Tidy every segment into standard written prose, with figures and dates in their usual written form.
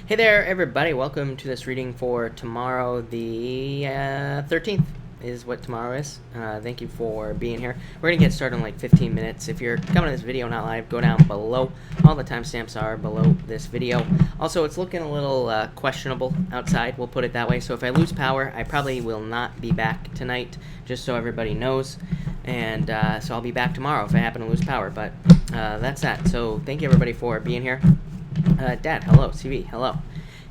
Hey there, everybody. Welcome to this reading for tomorrow, the 13th is what tomorrow is. Thank you for being here. We're going to get started in like 15 minutes. If you're coming to this video not live, go down below. All the timestamps are below this video. Also, it's looking a little questionable outside, we'll put it that way. So if I lose power, I probably will not be back tonight, just so everybody knows. And so I'll be back tomorrow if I happen to lose power. But that's that. So thank you, everybody, for being here. Dad, hello. CV, hello.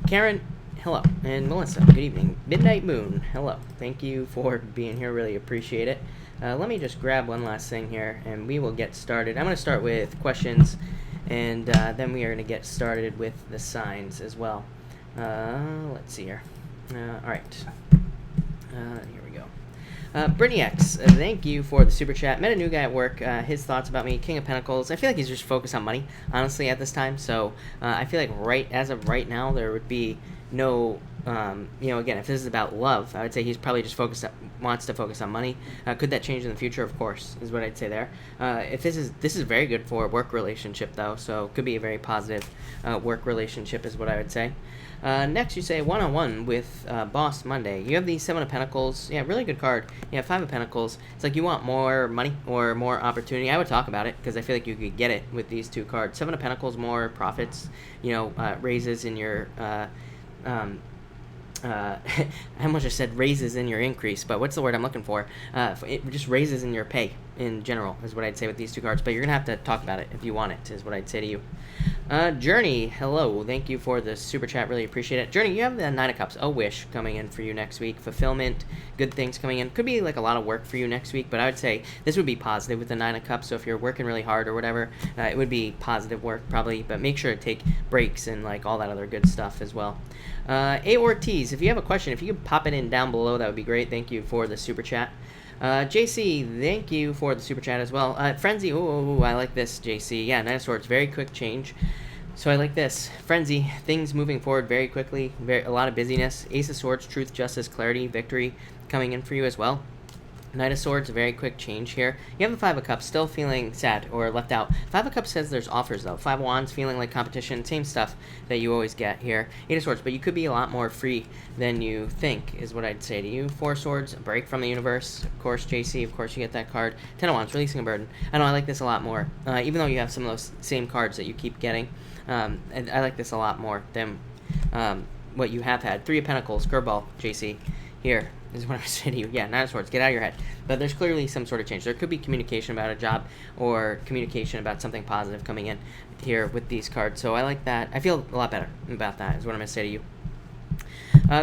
Karen, hello. And Melissa, good evening. Midnight Moon, hello. Thank you for being here. Really appreciate it. Let me just grab one last thing here, and we will get started. I'm going to start with questions, and then we are going to get started with the signs as well. Let's see here. All right. Here we go. Brittany X, thank you for the super chat. Met a new guy at work. His thoughts about me, King of Pentacles. I feel like he's just focused on money, honestly, at this time. So I feel like as of right now, there would be no, again, if this is about love, I would say he's probably just wants to focus on money. Could that change in the future? Of course, is what I'd say there. If this is very good for a work relationship, though, so could be a very positive work relationship, is what I would say. Next, you say one-on-one with Boss Monday. You have the Seven of Pentacles. Yeah, really good card. You have Five of Pentacles. It's like you want more money or more opportunity. I would talk about it because I feel like you could get it with these two cards. Seven of Pentacles, more profits, raises in your... I almost just said raises in your increase, but what's the word I'm looking for? It just raises in your pay in general is what I'd say with these two cards, but you're going to have to talk about it if you want it, is what I'd say to you. Journey, hello. Thank you for the super chat. Really appreciate it. Journey, you have the Nine of Cups, a wish coming in for you next week. Fulfillment, good things coming in. Could be like a lot of work for you next week, but I would say this would be positive with the Nine of Cups, so if you're working really hard or whatever, it would be positive work probably, but make sure to take breaks and like all that other good stuff as well. A Ortiz, if you have a question, if you could pop it in down below, that would be great. Thank you for the super chat. JC, thank you for the super chat as well. Frenzy, ooh, I like this, JC. Yeah, Nine of Swords, very quick change. So I like this. Frenzy, things moving forward very quickly, a lot of busyness. Ace of Swords, truth, justice, clarity, victory coming in for you as well. Knight of Swords, a very quick change here. You have the Five of Cups, still feeling sad or left out. Five of Cups says there's offers, though. Five of Wands, feeling like competition, same stuff that you always get here. Eight of Swords, but you could be a lot more free than you think, is what I'd say to you. Four of Swords, a break from the universe. Of course, JC, of course you get that card. Ten of Wands, releasing a burden. I know, I like this a lot more. Even though you have some of those same cards that you keep getting, and I like this a lot more than what you have had. Three of Pentacles, curveball, JC. Here is what I was saying to you. Yeah, Nine of Swords, get out of your head. But there's clearly some sort of change. There could be communication about a job or communication about something positive coming in here with these cards. So I like that. I feel a lot better about that, is what I'm going to say to you.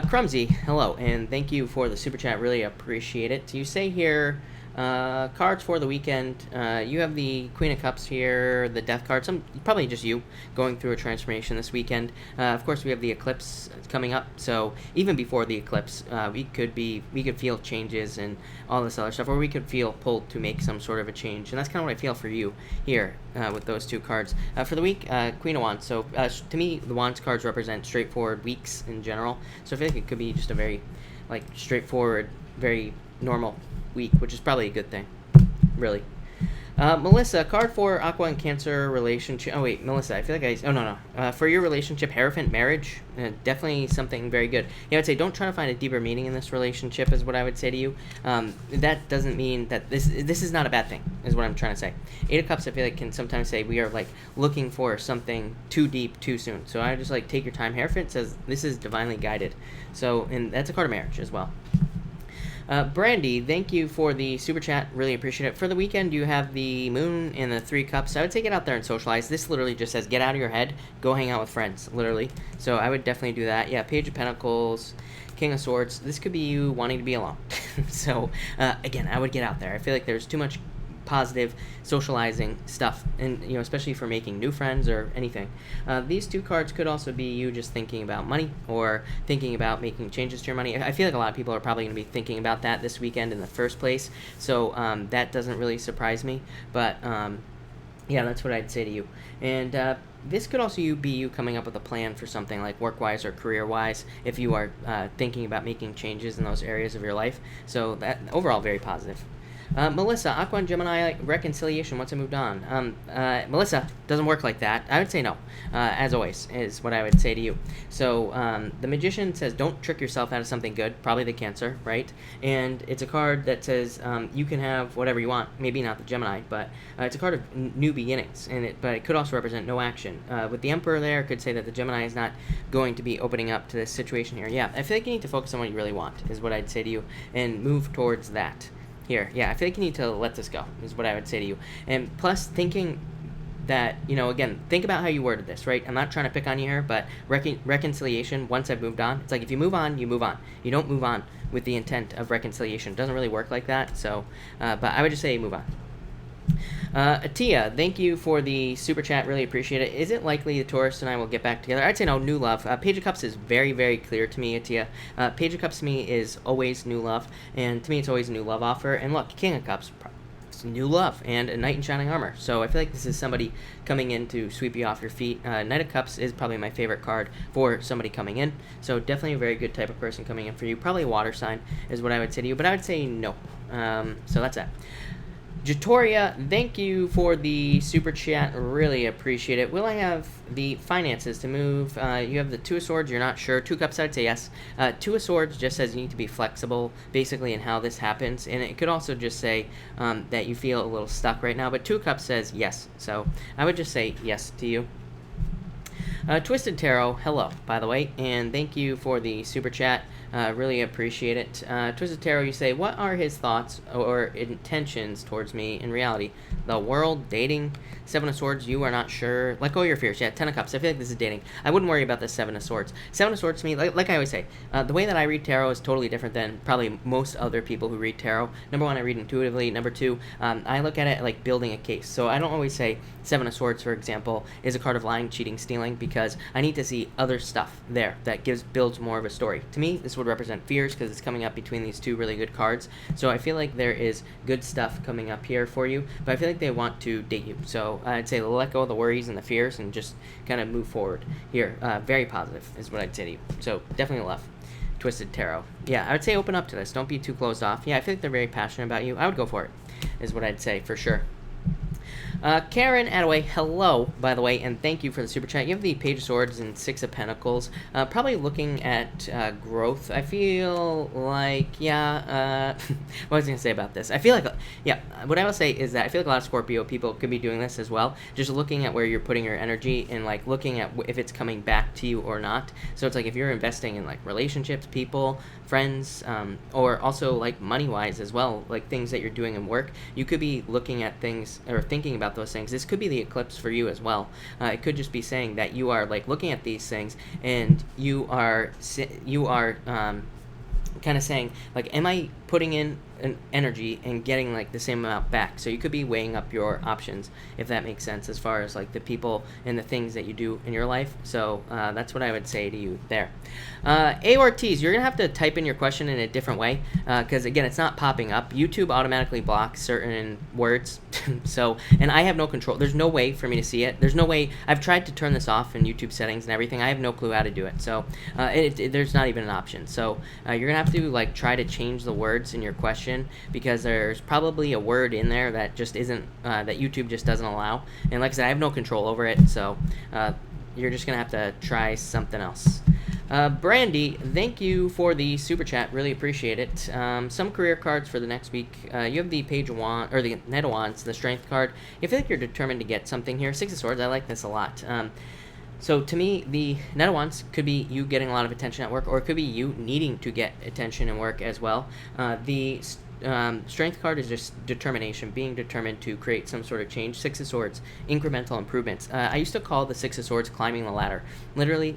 Crumsy, hello, and thank you for the super chat. Really appreciate it. You say here, cards for the weekend. You have the Queen of Cups here, the Death card. Probably just you going through a transformation this weekend. Of course, we have the eclipse coming up. So even before the eclipse, we could feel changes and all this other stuff, or we could feel pulled to make some sort of a change. And that's kind of what I feel for you here with those two cards. For the week, Queen of Wands. So to me, the Wands cards represent straightforward weeks in general. So I feel like it could be just a very straightforward, very normal week, which is probably a good thing, really. Melissa, card for Aqua and Cancer relationship. Oh wait, Melissa, I feel like no. For your relationship, Hierophant marriage, definitely something very good. Yeah, I would say don't try to find a deeper meaning in this relationship, is what I would say to you. That doesn't mean that this is not a bad thing, is what I'm trying to say. Eight of Cups, I feel like, can sometimes say we are looking for something too deep too soon. So I just take your time. Hierophant says this is divinely guided. So, and that's a card of marriage as well. Brandy, thank you for the super chat. Really appreciate it. For the weekend, you have the Moon and the Three Cups. I would say get out there and socialize. This literally just says get out of your head, go hang out with friends, literally. So I would definitely do that. Yeah, Page of Pentacles, King of Swords. This could be you wanting to be alone. So, again, I would get out there. I feel like there's too much positive socializing stuff, and especially for making new friends or anything. These two cards could also be you just thinking about money or thinking about making changes to your money. I feel like a lot of people are probably going to be thinking about that this weekend in the first place, so that doesn't really surprise me, but yeah, that's what I'd say to you. And this could also be you coming up with a plan for something like work-wise or career-wise if you are thinking about making changes in those areas of your life. So that overall very positive. Melissa, Aqua and Gemini reconciliation once I moved on. Melissa, doesn't work like that. I would say no, as always, is what I would say to you. So the Magician says don't trick yourself out of something good, probably the Cancer, right? And it's a card that says you can have whatever you want, maybe not the Gemini, but it's a card of new beginnings, but it could also represent no action. With the Emperor there, it could say that the Gemini is not going to be opening up to this situation here. Yeah, I feel like you need to focus on what you really want, is what I'd say to you, and move towards that. Here, yeah, I feel like you need to let this go, is what I would say to you. And plus, thinking that, again, think about how you worded this, right? I'm not trying to pick on you here, but reconciliation, once I've moved on, it's like if you move on, you move on. You don't move on with the intent of reconciliation. It doesn't really work like that, so, but I would just say move on. Atia, thank you for the super chat. Really appreciate it. Is it likely the Taurus and I will get back together? I'd say no, new love. Page of Cups is very, very clear to me, Atia. Page of Cups to me is always new love, and to me it's always a new love offer. And look, King of Cups, it's new love, and a Knight in Shining Armor. So I feel like this is somebody coming in to sweep you off your feet. Knight of Cups is probably my favorite card for somebody coming in. So definitely a very good type of person coming in for you. Probably a water sign is what I would say to you, but I would say no. So that's that. Jatoria, thank you for the super chat. Really appreciate it. Will I have the finances to move? You have the Two of Swords. You're not sure. Two Cups, I'd say yes. Two of Swords just says you need to be flexible, basically, in how this happens. And it could also just say that you feel a little stuck right now. But Two of Cups says yes. So I would just say yes to you. Twisted Tarot, hello, by the way, and thank you for the super chat. Really appreciate it. Twisted Tarot, you say, what are his thoughts or intentions towards me in reality? The world, dating, Seven of Swords, you are not sure. Let go of your fears. Yeah, Ten of Cups, I feel like this is dating. I wouldn't worry about the Seven of Swords. Seven of Swords to me, like I always say, the way that I read tarot is totally different than probably most other people who read tarot. Number one, I read intuitively. Number two, I look at it like building a case. So I don't always say Seven of Swords, for example, is a card of lying, cheating, stealing, because I need to see other stuff there that builds more of a story. To me, this would represent fears because it's coming up between these two really good cards. So I feel like there is good stuff coming up here for you, but I feel like they want to date you. So I'd say let go of the worries and the fears and just kind of move forward here. Very positive is what I'd say to you. So definitely love Twisted Tarot. Yeah, I would say open up to this. Don't be too closed off. Yeah, I feel like they're very passionate about you. I would go for it, is what I'd say for sure. Karen Attaway, hello, by the way, and thank you for the super chat. You have the Page of Swords and Six of Pentacles. Probably looking at growth. I feel like, yeah, what was I going to say about this? I feel like, yeah, what I will say is that I feel like a lot of Scorpio people could be doing this as well. Just looking at where you're putting your energy and, like, looking at if it's coming back to you or not. So it's like if you're investing in, like, relationships, people, friends, or also, like, money-wise as well, like things that you're doing in work, you could be looking at things or thinking about those things. This could be the eclipse for you as well. It could just be saying that you are like looking at these things and you are kind of saying like, am I putting in an energy and getting like the same amount back? So you could be weighing up your options, if that makes sense, as far as like the people and the things that you do in your life. So that's what I would say to you there. A or T's, you're gonna have to type in your question in a different way because again, it's not popping up. YouTube automatically blocks certain words. So, and I have no control. There's no way for me to see it. There's no way. I've tried to turn this off in YouTube settings and everything. I have no clue how to do it. So there's not even an option. So you're gonna have to like try to change the words in your question because there's probably a word in there that just isn't that YouTube just doesn't allow. And like I said, I have no control over it. So you're just gonna have to try something else. Brandy, thank you for the super chat. Really appreciate it. Some career cards for the next week. You have the Page of Wands, or the Knight of Wands, the Strength card. You feel like you're determined to get something here. Six of Swords, I like this a lot. So to me, the Knight of Wands could be you getting a lot of attention at work, or it could be you needing to get attention in work as well. The Strength card is just determination, being determined to create some sort of change. Six of Swords, incremental improvements. I used to call the Six of Swords climbing the ladder. Literally,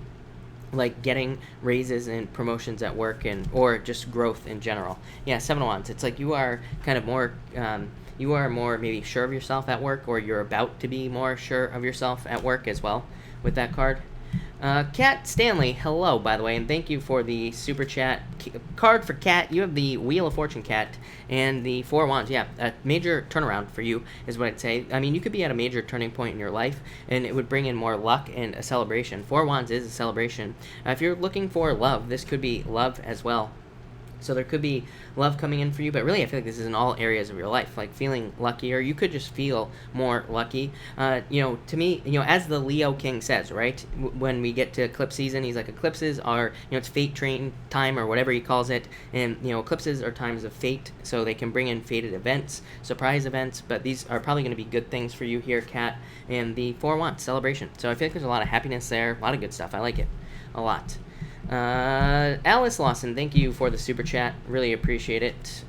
like getting raises and promotions at work or just growth in general. Yeah, Seven of Wands. It's like you are kind of more, you are more maybe sure of yourself at work, or you're about to be more sure of yourself at work as well with that card. Kat Stanley, hello, by the way, and thank you for the super chat. Card for Kat, you have the Wheel of Fortune, Kat, and the Four of Wands. Yeah, a major turnaround for you is what I'd say. I mean, you could be at a major turning point in your life, and it would bring in more luck and a celebration. Four of Wands is a celebration. If you're looking for love, this could be love as well. So there could be love coming in for you, but really I feel like this is in all areas of your life, like feeling lucky, or you could just feel more lucky. To me, as the Leo King says, right, when we get to eclipse season, he's like, eclipses are, it's fate train time, or whatever he calls it, and, eclipses are times of fate, so they can bring in fated events, surprise events, but these are probably going to be good things for you here, Kat, and the Four Wands celebration. So I feel like there's a lot of happiness there, a lot of good stuff. I like it a lot. Alice Lawson, thank you for the super chat. Really appreciate it.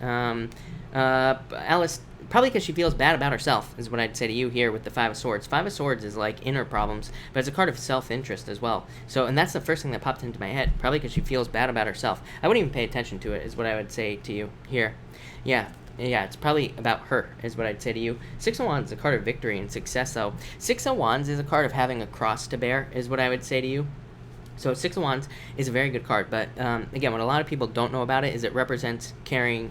Alice, probably because she feels bad about herself, is what I'd say to you here with the Five of Swords. Five of Swords is like inner problems, but it's a card of self-interest as well. So, and that's the first thing that popped into my head. Probably because she feels bad about herself. I wouldn't even pay attention to it, is what I would say to you here. Yeah, it's probably about her, is what I'd say to you. Six of Wands is a card of victory and success, though. Six of Wands is a card of having a cross to bear, is what I would say to you. So Six of Wands is a very good card, but again, what a lot of people don't know about it is it represents carrying,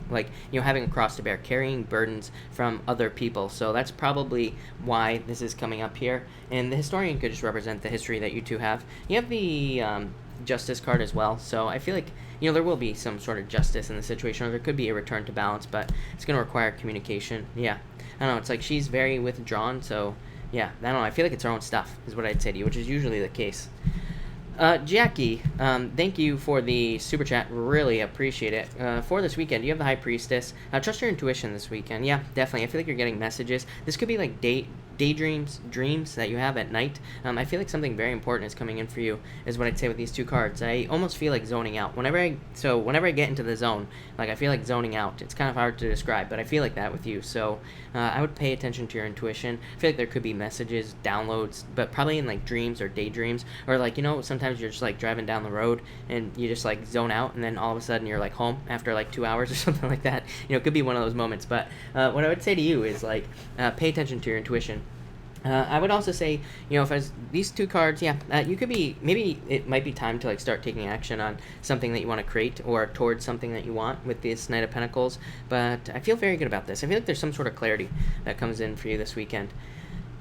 having a cross to bear, carrying burdens from other people. So that's probably why this is coming up here. And the Historian could just represent the history that you two have. You have the Justice card as well, so I feel like, there will be some sort of justice in the situation, or there could be a return to balance, but it's going to require communication. Yeah, I don't know, it's like she's very withdrawn, so yeah, I don't know, I feel like it's her own stuff, is what I'd say to you, which is usually the case. Jackie, thank you for the super chat. Really appreciate it. For this weekend, you have the High Priestess. Trust your intuition this weekend. Yeah, definitely. I feel like you're getting messages. This could be like daydreams, dreams that you have at night. I feel like something very important is coming in for you, is what I'd say with these two cards. I almost feel like zoning out. Whenever I get into the zone, I feel like zoning out. It's kind of hard to describe, but I feel like that with you. So I would pay attention to your intuition. I feel like there could be messages, downloads, but probably in dreams or daydreams, or sometimes you're just driving down the road and you just zone out, and then all of a sudden you're home after 2 hours or something like that. It could be one of those moments. But what I would say to you is pay attention to your intuition. I would also say, if as these two cards, you could be, maybe it might be time to start taking action on something that you want to create, or towards something that you want with this Knight of Pentacles. But I feel very good about this. I feel like there's some sort of clarity that comes in for you this weekend.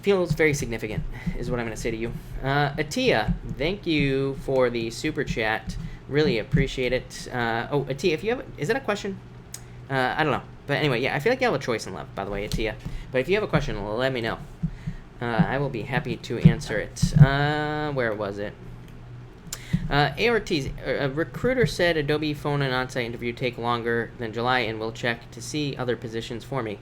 Feels very significant, is what I'm going to say to you. Atia, thank you for the super chat. Really appreciate it. Atia, if you have, is that a question? I don't know. But anyway, I feel like you have a choice in love, by the way, Atia. But if you have a question, let me know. I will be happy to answer it. Where was it? ARTs, a recruiter said Adobe phone and on-site interview take longer than July, and will check to see other positions for me.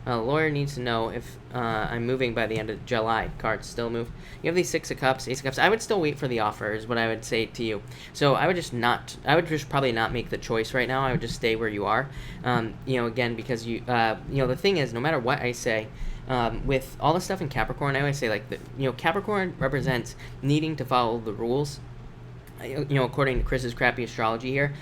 A lawyer needs to know if I'm moving by the end of July. Cards still move. You have these Six of Cups, Ace of Cups. I would still wait for the offer, is what I would say to you. So I would just probably not make the choice right now. I would just stay where you are. Again, because the thing is, no matter what I say, with all the stuff in Capricorn, I always say Capricorn represents needing to follow the rules, according to Chris's crappy astrology here.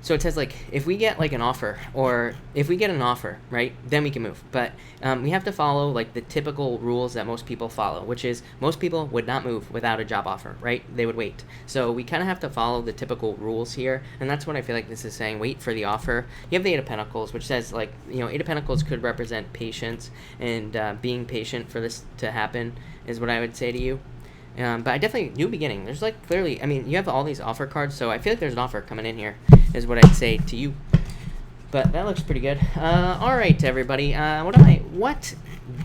So it says if we get an offer, or if we get an offer, right, then we can move. But we have to follow the typical rules that most people follow, which is most people would not move without a job offer, right? They would wait. So we kind of have to follow the typical rules here, and that's what I feel like this is saying. Wait for the offer. You have the Eight of Pentacles, which says Eight of Pentacles could represent patience, and being patient for this to happen is what I would say to you. But I definitely, new beginning. There's clearly, you have all these offer cards, so I feel like there's an offer coming in here, is what I'd say to you. But that looks pretty good. All right, everybody. What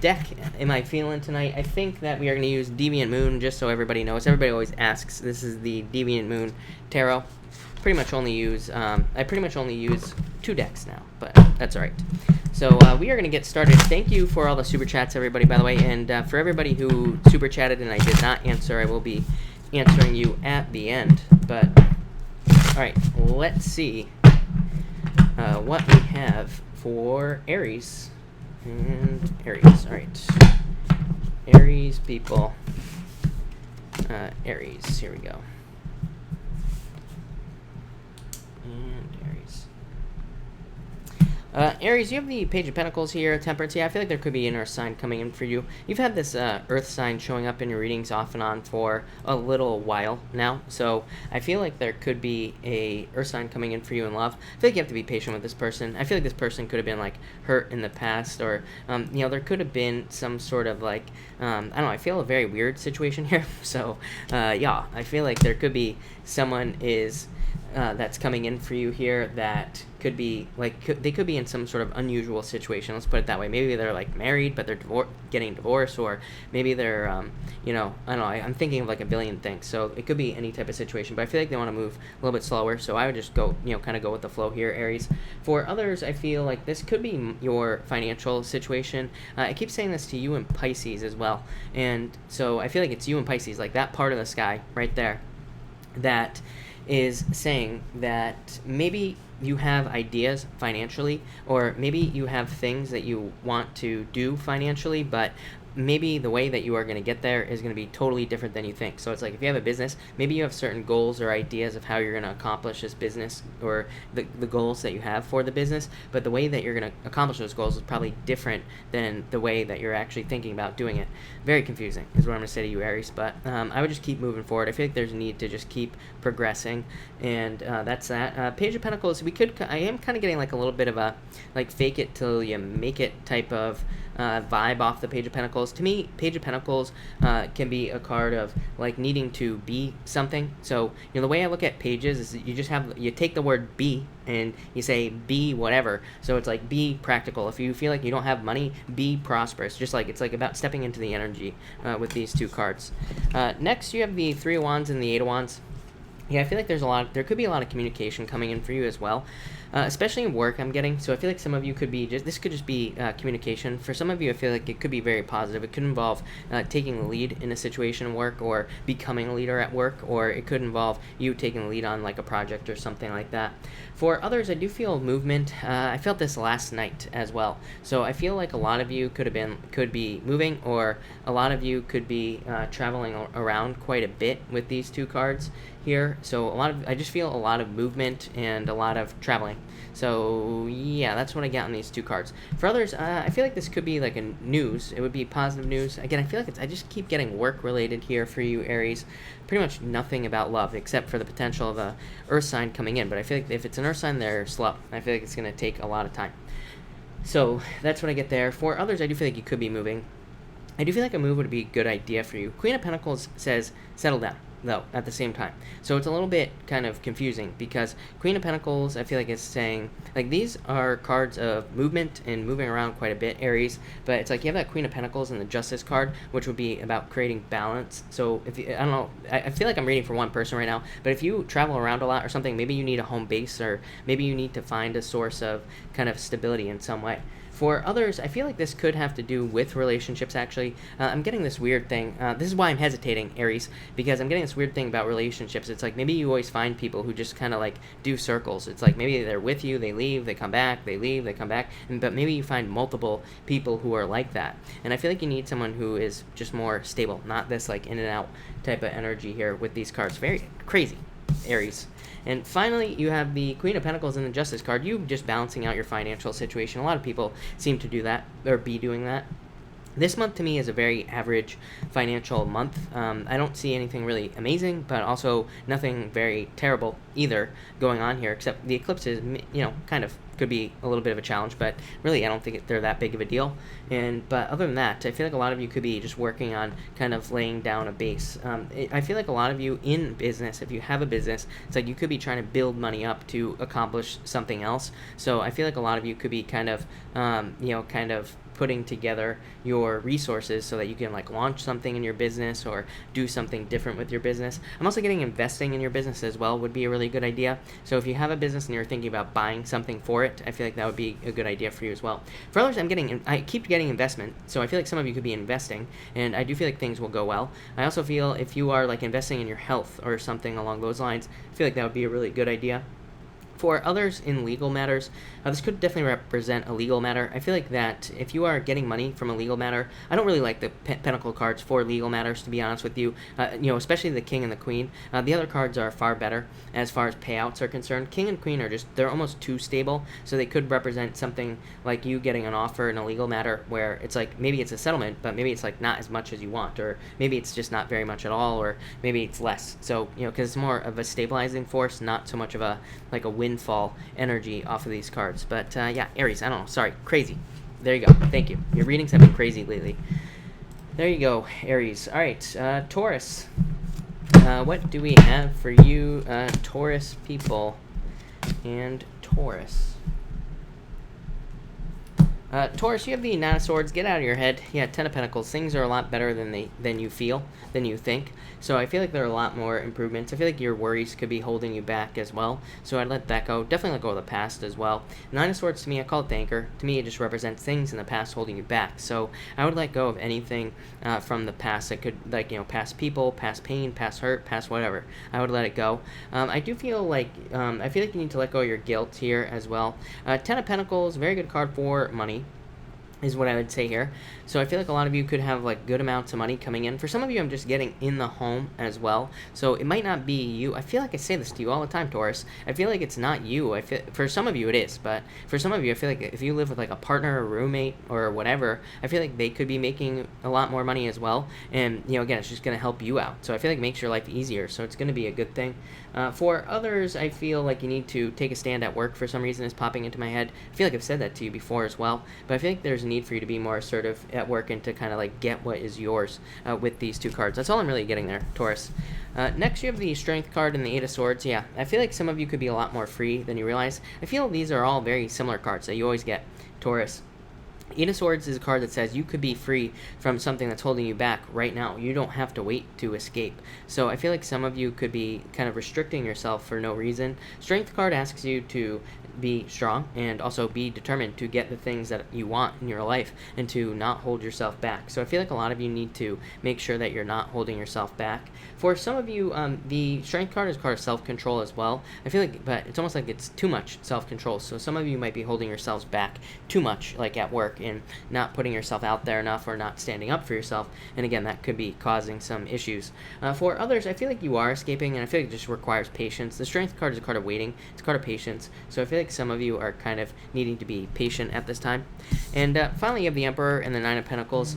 deck am I feeling tonight? I think that we are going to use Deviant Moon, just so everybody knows. Everybody always asks. This is the Deviant Moon Tarot. I pretty much only use 2 decks now, but that's all right. So we are going to get started. Thank you for all the super chats, everybody, by the way. And for everybody who super chatted and I did not answer, I will be answering you at the end. But, all right, let's see what we have for Aries. And Aries, all right. Aries people. Aries, here we go. And Aries. Aries, you have the Page of Pentacles here, Temperance. Yeah, I feel like there could be an Earth sign coming in for you. You've had this Earth sign showing up in your readings off and on for a little while now, so I feel like there could be a Earth sign coming in for you in love. I feel like you have to be patient with this person. I feel like this person could have been hurt in the past, or there could have been some sort of I don't know. I feel a very weird situation here. So I feel like there could be someone is that's coming in for you here that could be like they could be in some sort of unusual situation. Let's put it that way. Maybe they're like married, but they're getting divorced, or maybe they're I don't know. I'm thinking of like a billion things. So it could be any type of situation. But I feel like they want to move a little bit slower. So I would just go kind of go with the flow here, Aries. For others, I feel like this could be your financial situation. I keep saying this to you and Pisces as well, and so I feel like it's you and Pisces, like that part of the sky right there, that is saying that maybe you have ideas financially, or maybe you have things that you want to do financially, but maybe the way that you are going to get there is going to be totally different than you think. So it's like if you have a business, maybe you have certain goals or ideas of how you're going to accomplish this business, or the goals that you have for the business, but the way that you're going to accomplish those goals is probably different than the way that you're actually thinking about doing it. Very confusing is what I'm going to say to you, Aries, but I would just keep moving forward. I feel like there's a need to just keep progressing, and that's that. Page of Pentacles, I am kind of getting like a little bit of a like fake it till you make it type of vibe off the Page of Pentacles. To me, Page of Pentacles can be a card of like needing to be something. So the way I look at pages is that you take the word be and you say be whatever. So it's like be practical. If you feel like you don't have money, be prosperous. Just like it's like about stepping into the energy with these two cards. Next, you have the Three of Wands and the Eight of Wands. Yeah, I feel like there could be a lot of communication coming in for you as well, especially in work I'm getting. So I feel like some of you this could just be communication. For some of you, I feel like it could be very positive. It could involve taking the lead in a situation in work, or becoming a leader at work, or it could involve you taking the lead on like a project or something like that. For others, I do feel movement. I felt this last night as well. So I feel like a lot of you could be moving, or a lot of you could be traveling around quite a bit with these two cards here. So I just feel a lot of movement and a lot of traveling. So yeah, that's what I get on these two cards. For others, I feel like this could be like a news. It would be positive news. Again, I feel like I just keep getting work related here for you, Aries. Pretty much nothing about love, except for the potential of a Earth sign coming in. But I feel like if it's an Earth sign, they're slow. I feel like it's going to take a lot of time. So that's what I get there. For others, I do feel like you could be moving. I do feel like a move would be a good idea for you. Queen of Pentacles says settle down, though, at the same time. So it's a little bit kind of confusing, because Queen of Pentacles, I feel like it's saying, like, these are cards of movement and moving around quite a bit, Aries, but it's like you have that Queen of Pentacles and the Justice card, which would be about creating balance. So if you, I don't know, I feel like I'm reading for one person right now, but if you travel around a lot or something, maybe you need a home base, or maybe you need to find a source of kind of stability in some way. For others, I feel like this could have to do with relationships, actually. I'm getting this weird thing. This is why I'm hesitating, Aries, because I'm getting this weird thing about relationships. It's like maybe you always find people who just kind of like do circles. It's like maybe they're with you, they leave, they come back, they leave, they come back. But maybe you find multiple people who are like that. And I feel like you need someone who is just more stable, not this like in and out type of energy here with these cards. Very crazy, Aries. And finally, you have the Queen of Pentacles and the Justice card. You just balancing out your financial situation. A lot of people seem to do that, or be doing that. This month to me is a very average financial month. I don't see anything really amazing, but also nothing very terrible either going on here, except the eclipses, kind of could be a little bit of a challenge, but really I don't think they're that big of a deal. But other than that, I feel like a lot of you could be just working on kind of laying down a base. I feel like a lot of you in business, if you have a business, it's like you could be trying to build money up to accomplish something else. So I feel like a lot of you could be kind of putting together your resources so that you can like launch something in your business or do something different with your business. I'm also getting investing in your business as well would be a really good idea. So if you have a business and you're thinking about buying something for it, I feel like that would be a good idea for you as well. For others, I keep getting investment. So I feel like some of you could be investing, and I do feel like things will go well. I also feel if you are like investing in your health or something along those lines, I feel like that would be a really good idea. For others in legal matters, this could definitely represent a legal matter. I feel like that if you are getting money from a legal matter, I don't really like the pentacle cards for legal matters, to be honest with you, especially the King and the Queen. The other cards are far better as far as payouts are concerned. King and Queen they're almost too stable, so they could represent something like you getting an offer in a legal matter where it's like maybe it's a settlement, but maybe it's like not as much as you want, or maybe it's just not very much at all, or maybe it's less. So, because it's more of a stabilizing force, not so much of a windfall energy off of these cards. But yeah, Aries, I don't know, sorry, crazy. There you go. Thank you. Your readings have been crazy lately. There you go, Aries. All right, Taurus. What do we have for you, Taurus people and Taurus? Taurus, you have the Nine of Swords. Get out of your head. Yeah, Ten of Pentacles. Things are a lot better than you feel, than you think. So I feel like there are a lot more improvements. I feel like your worries could be holding you back as well. So I'd let that go. Definitely let go of the past as well. Nine of Swords, to me, I call it the anchor. To me, it just represents things in the past holding you back. So I would let go of anything from the past that could, like, past people, past pain, past hurt, past whatever. I would let it go. I do feel like, I feel like you need to let go of your guilt here as well. Ten of Pentacles, very good card for money, is what I would say here. So I feel like a lot of you could have like good amounts of money coming in. For some of you, I'm just getting in the home as well. So it might not be you. I feel like I say this to you all the time, Taurus. I feel like it's not you. For some of you it is, but for some of you, I feel like if you live with like a partner or roommate or whatever, I feel like they could be making a lot more money as well. And again, it's just going to help you out. So I feel like it makes your life easier. So it's going to be a good thing. For others, I feel like you need to take a stand at work. For some reason, is popping into my head. I feel like I've said that to you before as well. But I feel like there's a need for you to be more assertive at work and to kind of like get what is yours with these two cards. That's all I'm really getting there, Taurus. Next, you have the Strength card and the Eight of Swords. Yeah, I feel like some of you could be a lot more free than you realize. I feel these are all very similar cards that you always get, Taurus. Eight of Swords is a card that says you could be free from something that's holding you back right now. You don't have to wait to escape. So I feel like some of you could be kind of restricting yourself for no reason. Strength card asks you to be strong and also be determined to get the things that you want in your life and to not hold yourself back. So I feel like a lot of you need to make sure that you're not holding yourself back. For some of you, the Strength card is a card of self-control as well. I feel like, but it's almost like it's too much self-control. So some of you might be holding yourselves back too much, like at work, and not putting yourself out there enough or not standing up for yourself. And again, that could be causing some issues. For others, I feel like you are escaping, and I feel like it just requires patience. The Strength card is a card of waiting. It's a card of patience. So I feel like some of you are kind of needing to be patient at this time. And finally, you have the Emperor and the Nine of Pentacles.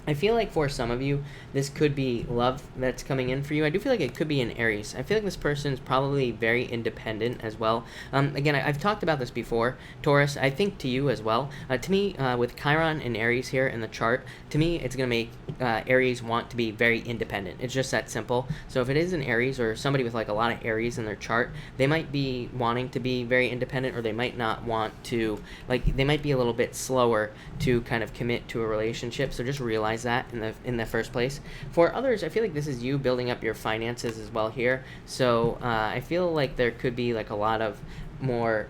I feel like for some of you, this could be love that's coming in for you. I do feel like it could be an Aries. I feel like this person's probably very independent as well. Again, I've talked about this before, Taurus. I think to you as well. To me, with Chiron and Aries here in the chart, to me, it's going to make Aries want to be very independent. It's just that simple. So if it is an Aries or somebody with like a lot of Aries in their chart, they might be wanting to be very independent, or they might not want to, like, they might be a little bit slower to kind of commit to a relationship. So just realize that in the first place. For others, I feel like this is you building up your finances as well here. So I feel like there could be like a lot of more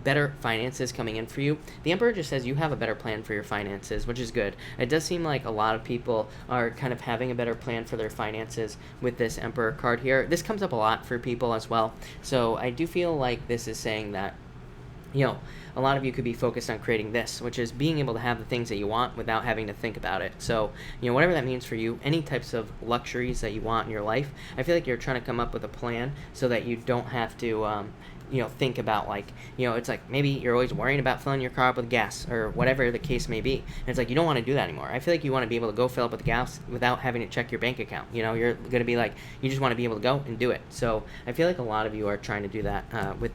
better finances coming in for you. The Emperor just says you have a better plan for your finances, which is good. It does seem like a lot of people are kind of having a better plan for their finances with this Emperor card here. This comes up a lot for people as well. So I do feel like this is saying that a lot of you could be focused on creating this, which is being able to have the things that you want without having to think about it. So, whatever that means for you, any types of luxuries that you want in your life, I feel like you're trying to come up with a plan so that you don't have to, think about it's like maybe you're always worrying about filling your car up with gas or whatever the case may be. And it's like you don't want to do that anymore. I feel like you want to be able to go fill up with gas without having to check your bank account. You're going to be like, you just want to be able to go and do it. So I feel like a lot of you are trying to do that with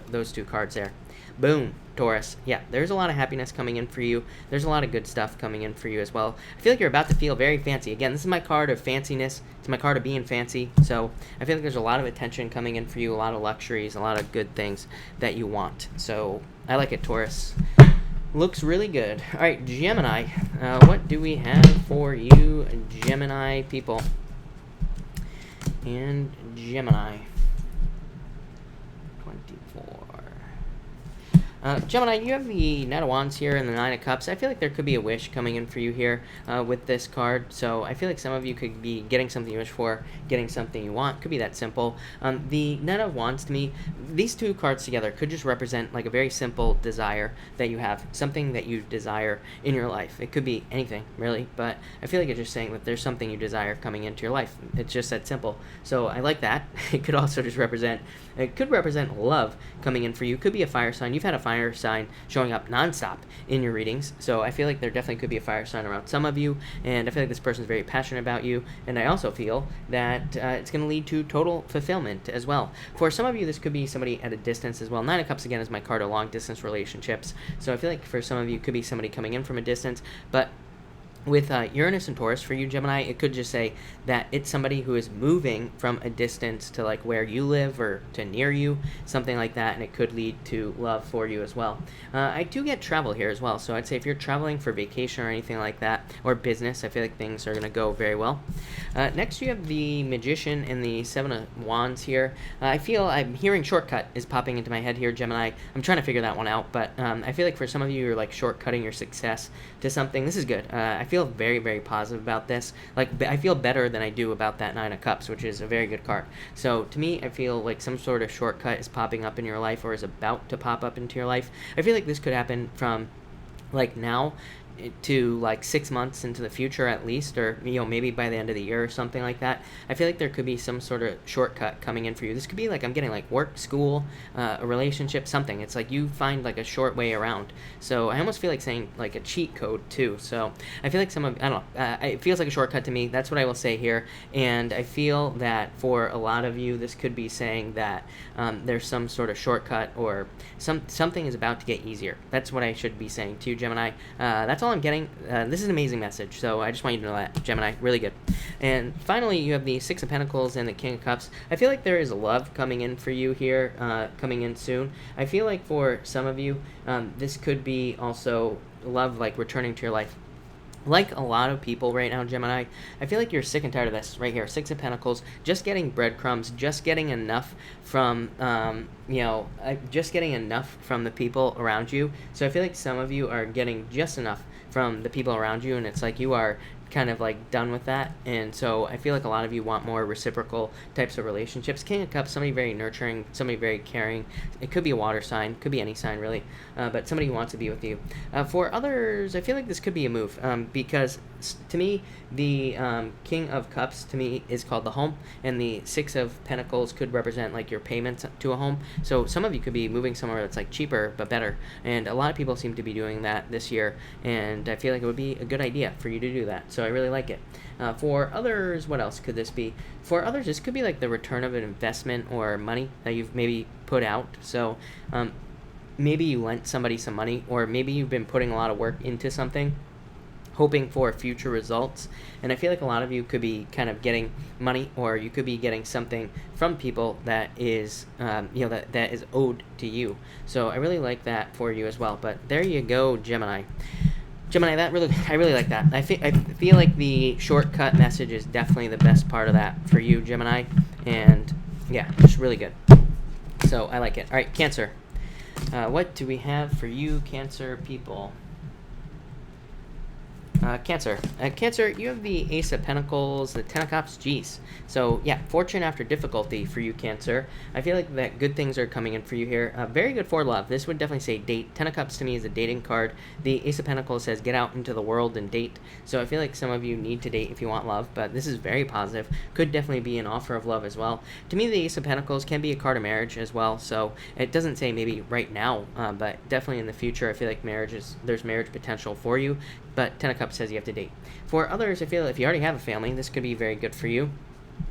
those two cards there. Boom, Taurus. Yeah, there's a lot of happiness coming in for you. There's a lot of good stuff coming in for you as well. I feel like you're about to feel very fancy. Again, this is my card of fanciness. It's my card of being fancy. So I feel like there's a lot of attention coming in for you, a lot of luxuries, a lot of good things that you want. So I like it, Taurus. Looks really good. All right, Gemini. What do we have for you, Gemini people? And Gemini. 24. Gemini, you have the Knight of Wands here and the Nine of Cups. I feel like there could be a wish coming in for you here with this card. So I feel like some of you could be getting something you wish for, getting something you want. Could be that simple. The Knight of Wands, to me, these two cards together could just represent like a very simple desire that you have, something that you desire in your life. It could be anything, really, but I feel like it's just saying that there's something you desire coming into your life. It's just that simple. So I like that. It could also just represent love coming in for you. Could be a fire sign. You've had a fire sign showing up nonstop in your readings, so I feel like there definitely could be a fire sign around some of you, and I feel like this person is very passionate about you, and I also feel that it's going to lead to total fulfillment as well. For some of you, this could be somebody at a distance as well. Nine of Cups, again, is my card of long distance relationships, so I feel like for some of you, it could be somebody coming in from a distance, but With Uranus and Taurus for you, Gemini, it could just say that it's somebody who is moving from a distance to like where you live or to near you, something like that, and it could lead to love for you as well. I do get travel here as well, so I'd say if you're traveling for vacation or anything like that, or business, I feel like things are going to go very well. Next, you have the Magician and the Seven of Wands here. I feel I'm hearing shortcut is popping into my head here, Gemini. I'm trying to figure that one out, but I feel like for some of you, you're like shortcutting your success to something. This is good. I feel very, very positive about this. Like, I feel better than I do about that Nine of Cups, which is a very good card. So to me, I feel like some sort of shortcut is popping up in your life or is about to pop up into your life. I feel like this could happen from like now to like 6 months into the future at least, or maybe by the end of the year or something like that. I feel like there could be some sort of shortcut coming in for you. This could be like I'm getting like work, school, a relationship, something. It's like you find like a short way around. So I almost feel like saying like a cheat code too. So I feel like I don't know, it feels like a shortcut to me. That's what I will say here. And I feel that for a lot of you, this could be saying that there's some sort of shortcut or something is about to get easier. That's what I should be saying to you, Gemini. That's all I'm getting. This is an amazing message, so I just want you to know that, Gemini. Really good. And finally, you have the Six of Pentacles and the King of Cups. I feel like there is love coming in for you here, coming in soon. I feel like for some of you, this could be also love, like returning to your life. Like a lot of people right now, Gemini, I feel like you're sick and tired of this right here. Six of Pentacles, just getting breadcrumbs, just getting enough from, just getting enough from the people around you. So I feel like some of you are getting just enough from the people around you, and it's like you are kind of like done with that. And so I feel like a lot of you want more reciprocal types of relationships. King of Cups, somebody very nurturing, somebody very caring. It could be a water sign, could be any sign really, but somebody who wants to be with you. For others, I feel like this could be a move, because to me, the King of Cups to me is called the home, and the Six of Pentacles could represent like your payments to a home. So some of you could be moving somewhere that's like cheaper but better, and a lot of people seem to be doing that this year, and I feel like it would be a good idea for you to do that. So I really like it. For others, what else could this be? For others, this could be like the return of an investment or money that you've maybe put out. So maybe you lent somebody some money, or maybe you've been putting a lot of work into something, hoping for future results. And I feel like a lot of you could be kind of getting money, or you could be getting something from people that is, that is owed to you. So I really like that for you as well. But there you go, Gemini. Gemini, I really like that. I feel like the shortcut message is definitely the best part of that for you, Gemini. And yeah, it's really good. So I like it. All right, Cancer. What do we have for you, Cancer people? Cancer. Cancer, you have the Ace of Pentacles, the Ten of Cups, geez. So, yeah, fortune after difficulty for you, Cancer. I feel like that good things are coming in for you here. Very good for love. This would definitely say date. Ten of Cups to me is a dating card. The Ace of Pentacles says get out into the world and date. So I feel like some of you need to date if you want love, but this is very positive. Could definitely be an offer of love as well. To me, the Ace of Pentacles can be a card of marriage as well. So it doesn't say maybe right now, but definitely in the future, I feel like there's marriage potential for you. But Ten of Cups says you have to date. For others, I feel if you already have a family, this could be very good for you.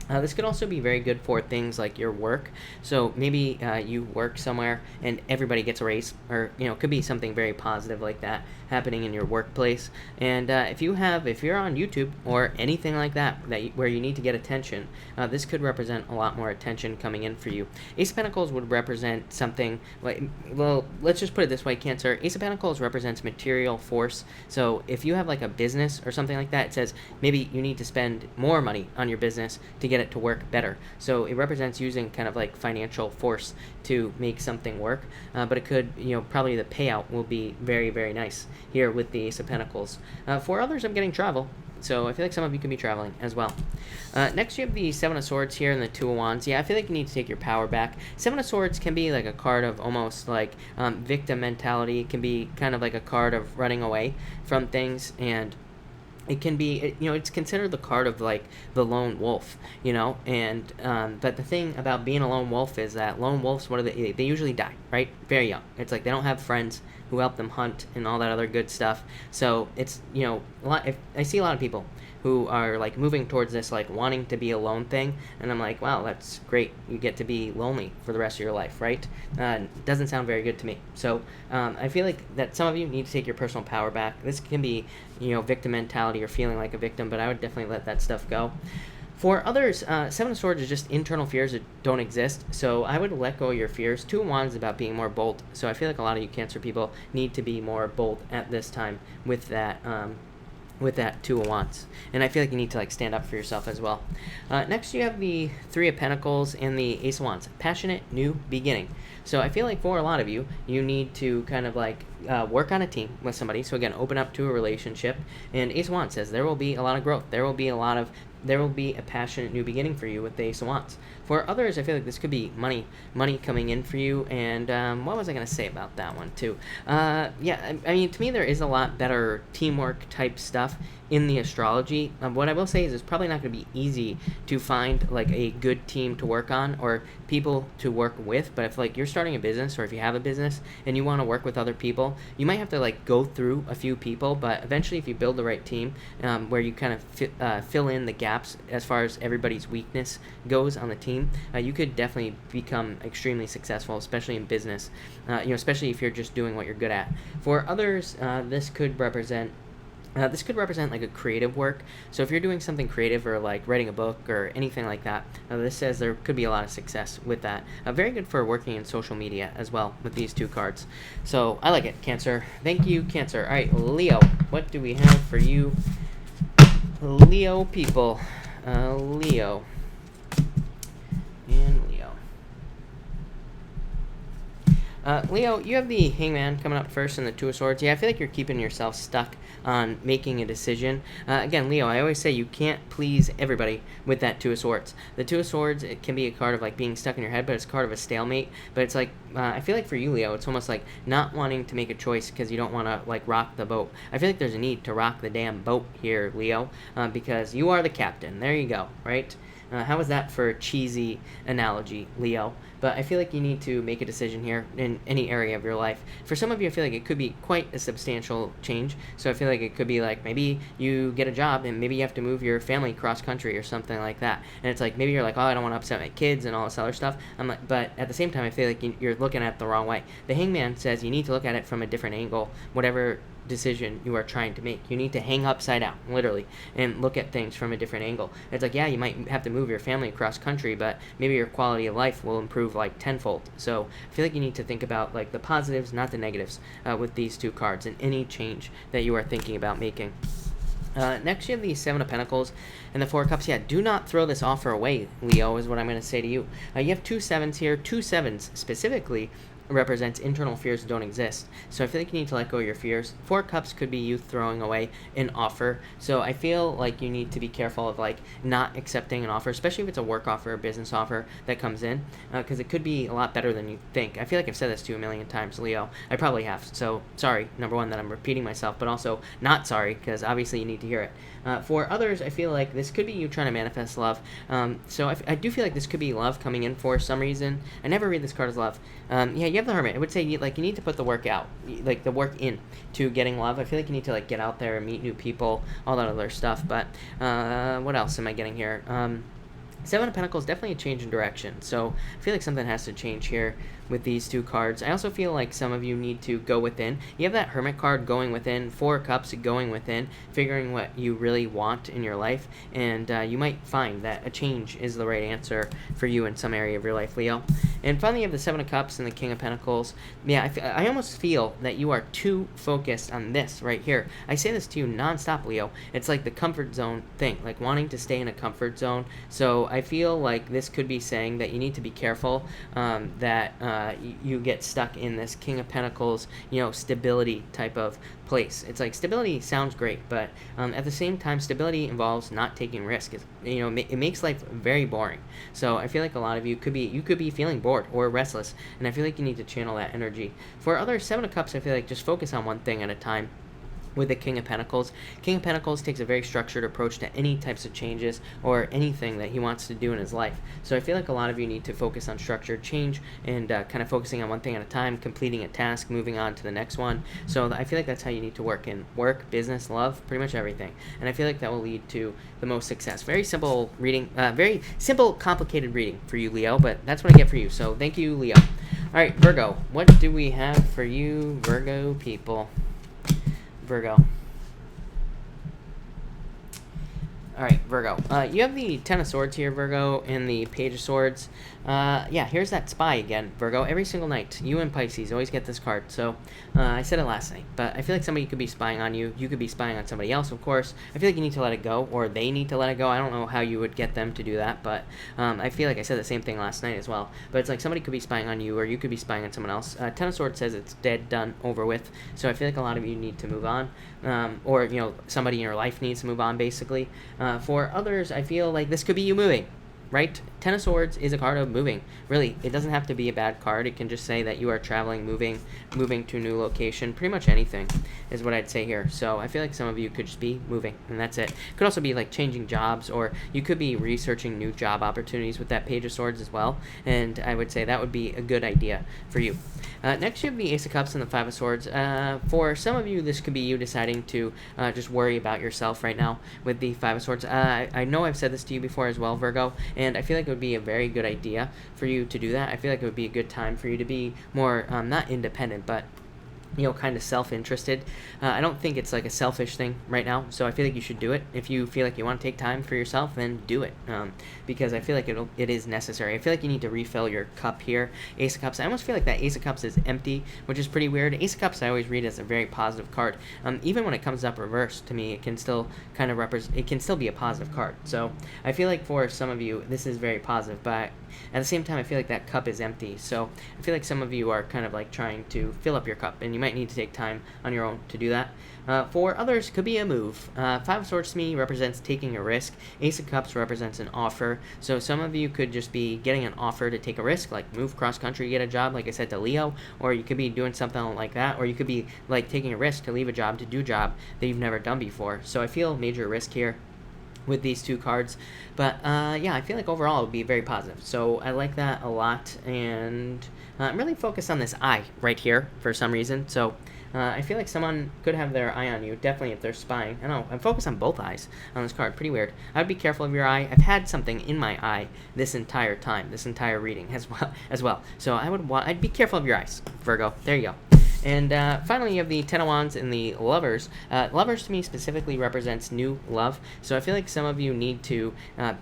This could also be very good for things like your work. So maybe you work somewhere and everybody gets a raise, or it could be something very positive like that happening in your workplace. And if you're on YouTube or anything like that, where you need to get attention, this could represent a lot more attention coming in for you. Ace of Pentacles would represent something like, well, let's just put it this way, Cancer. Ace of Pentacles represents material force. So if you have like a business or something like that, it says maybe you need to spend more money on your business to get it to work better. So it represents using kind of like financial force to make something work, but it could, probably the payout will be very, very nice here with the Ace of Pentacles. For others, I'm getting travel. So I feel like some of you could be traveling as well. Next, you have the Seven of Swords here and the Two of Wands. Yeah, I feel like you need to take your power back. Seven of Swords can be like a card of almost like victim mentality. It can be kind of like a card of running away from things, and it can be, it's considered the card of like the lone wolf, and but the thing about being a lone wolf is that lone wolves, they usually die, right? Very young. It's like they don't have friends who help them hunt and all that other good stuff. So it's, I see a lot of people who are like moving towards this like wanting to be alone thing, and I'm like, wow, that's great. You get to be lonely for the rest of your life, right? Doesn't sound very good to me. So I feel like that some of you need to take your personal power back. This can be, victim mentality or feeling like a victim, but I would definitely let that stuff go. For others, Seven of Swords is just internal fears that don't exist, so I would let go of your fears. Two of Wands is about being more bold, so I feel like a lot of you Cancer people need to be more bold at this time with that Two of Wands. And I feel like you need to like stand up for yourself as well. Next, you have the Three of Pentacles and the Ace of Wands. Passionate, new beginning. So I feel like for a lot of you, you need to kind of like work on a team with somebody. So again, open up to a relationship. And Ace of Wands says there will be a lot of growth. There will be a passionate new beginning for you with the Ace of Wands. For others, I feel like this could be money coming in for you. And what was I going to say about that one too? I mean, to me, there is a lot better teamwork type stuff in the astrology. What I will say is it's probably not going to be easy to find like a good team to work on or people to work with. But if like you're starting a business or if you have a business and you want to work with other people, you might have to like go through a few people. But eventually, if you build the right team where you kind of fill in the gaps as far as everybody's weakness goes on the team, you could definitely become extremely successful, especially in business. Especially if you're just doing what you're good at. For others, this could represent like a creative work. So if you're doing something creative or like writing a book or anything like that, this says there could be a lot of success with that. Very good for working in social media as well with these two cards. So I like it, Cancer. Thank you, Cancer. All right, Leo, what do we have for you, Leo people? Leo. And Leo. Leo, you have the Hangman coming up first and the Two of Swords. Yeah, I feel like you're keeping yourself stuck on making a decision. Again, Leo, I always say you can't please everybody with that Two of Swords. The Two of Swords, it can be a card of like being stuck in your head, but it's a card of a stalemate. But it's like, I feel like for you, Leo, it's almost like not wanting to make a choice because you don't want to like rock the boat. I feel like there's a need to rock the damn boat here, Leo, because you are the captain. There you go, right? How was that for a cheesy analogy, Leo? But I feel like you need to make a decision here in any area of your life. For some of you, I feel like it could be quite a substantial change. So I feel like it could be like maybe you get a job and maybe you have to move your family cross country or something like that. And it's like maybe you're like, oh, I don't want to upset my kids and all this other stuff. I'm like, but at the same time, I feel like you're looking at it the wrong way. The Hangman says you need to look at it from a different angle, whatever decision you are trying to make. You need to hang upside down, literally, and look at things from a different angle. It's like, yeah, you might have to move your family across country, but maybe your quality of life will improve like tenfold. So I feel like you need to think about like the positives, not the negatives, with these two cards and any change that you are thinking about making. Next, you have the Seven of Pentacles and the Four of Cups. Yeah, do not throw this offer away, Leo, is what I'm going to say to you. You have two sevens here. Two sevens specifically represents internal fears that don't exist. So I feel like you need to let go of your fears. Four Cups could be you throwing away an offer. So I feel like you need to be careful of like not accepting an offer, especially if it's a work offer or business offer that comes in, because it could be a lot better than you think. I feel like I've said this to you a million times, Leo. I probably have. So sorry, number one, that I'm repeating myself, but also not sorry, because obviously you need to hear it. For others, I feel like this could be you trying to manifest love. So I do feel like this could be love coming in for some reason. I never read this card as love. Yeah, you have the Hermit. I would say you need to put the work out, like the work in to getting love. I feel like you need to like get out there and meet new people, all that other stuff. But what else am I getting here? Seven of Pentacles, definitely a change in direction. So I feel like something has to change here with these two cards. I also feel like some of you need to go within. You have that Hermit card going within, Four of Cups going within, figuring what you really want in your life. And you might find that a change is the right answer for you in some area of your life, Leo. And finally, you have the Seven of Cups and the King of Pentacles. Yeah, I almost feel that you are too focused on this right here. I say this to you nonstop, Leo. It's like the comfort zone thing, like wanting to stay in a comfort zone. So I feel like this could be saying that you need to be careful that you get stuck in this King of Pentacles, stability type of place. It's like stability sounds great, but at the same time, stability involves not taking risk. It makes life very boring. So I feel like a lot of you could be feeling bored or restless, and I feel like you need to channel that energy. For other Seven of Cups, I feel like just focus on one thing at a time. with the King of Pentacles. King of Pentacles takes a very structured approach to any types of changes or anything that he wants to do in his life. So I feel like a lot of you need to focus on structured change and kind of focusing on one thing at a time, completing a task, moving on to the next one. So I feel like that's how you need to work in work, business, love, pretty much everything. And I feel like that will lead to the most success. Very simple reading, very simple, complicated reading for you, Leo, but that's what I get for you. So thank you, Leo. All right, Virgo, what do we have for you, Virgo people? Virgo. All right, Virgo. You have the Ten of Swords here, Virgo, and the Page of Swords. Yeah, here's that spy again, Virgo. Every single night, you and Pisces always get this card. So I said it last night, but I feel like somebody could be spying on you. You could be spying on somebody else, of course. I feel like you need to let it go, or they need to let it go. I don't know how you would get them to do that, but I feel like I said the same thing last night as well. But it's like somebody could be spying on you, or you could be spying on someone else. Ten of Swords says it's dead, done, over with. So I feel like a lot of you need to move on, or you know, somebody in your life needs to move on, basically. For others, I feel like this could be you moving, right? Ten of Swords is a card of moving. Really, it doesn't have to be a bad card. It can just say that you are traveling, moving to a new location. Pretty much anything is what I'd say here. So I feel like some of you could just be moving, and that's it. It could also be like changing jobs, or you could be researching new job opportunities with that Page of Swords as well. And I would say that would be a good idea for you. Next, you have the Ace of Cups and the Five of Swords. For some of you, this could be you deciding to just worry about yourself right now with the Five of Swords. I know I've said this to you before as well, Virgo, and I feel like it would be a very good idea for you to do that. I feel like it would be a good time for you to be more, not independent, but you know, kind of self-interested. I don't think it's like a selfish thing right now, so I feel like you should do it. If you feel like you want to take time for yourself, then do it, because I feel like it is necessary. I feel like you need to refill your cup here. Ace of Cups, I almost feel like that Ace of Cups is empty, which is pretty weird. Ace of Cups I always read as a very positive card. Even when it comes up reversed, to me, it can still kind of it can still be a positive card. So I feel like for some of you, this is very positive, but at the same time, I feel like that cup is empty. So I feel like some of you are kind of like trying to fill up your cup, and you might need to take time on your own to do that. For others, could be a move. Five of Swords to me represents taking a risk. Ace of Cups represents an offer. So some of you could just be getting an offer to take a risk, like move cross country, get a job, like I said to Leo, or you could be doing something like that, or you could be like taking a risk to leave a job to do a job that you've never done before. So I feel major risk here with these two cards, but yeah, I feel like overall it would be very positive. So I like that a lot, and I'm really focused on this eye right here for some reason. So I feel like someone could have their eye on you, definitely if they're spying. I don't know, I'm focused on both eyes on this card, pretty weird. I'd be careful of your eye. I've had something in my eye this entire time, this entire reading as well. So I'd be careful of your eyes, Virgo. There you go. And finally, you have the Ten of Wands and the Lovers. Lovers, to me, specifically represents new love. So I feel like some of you need to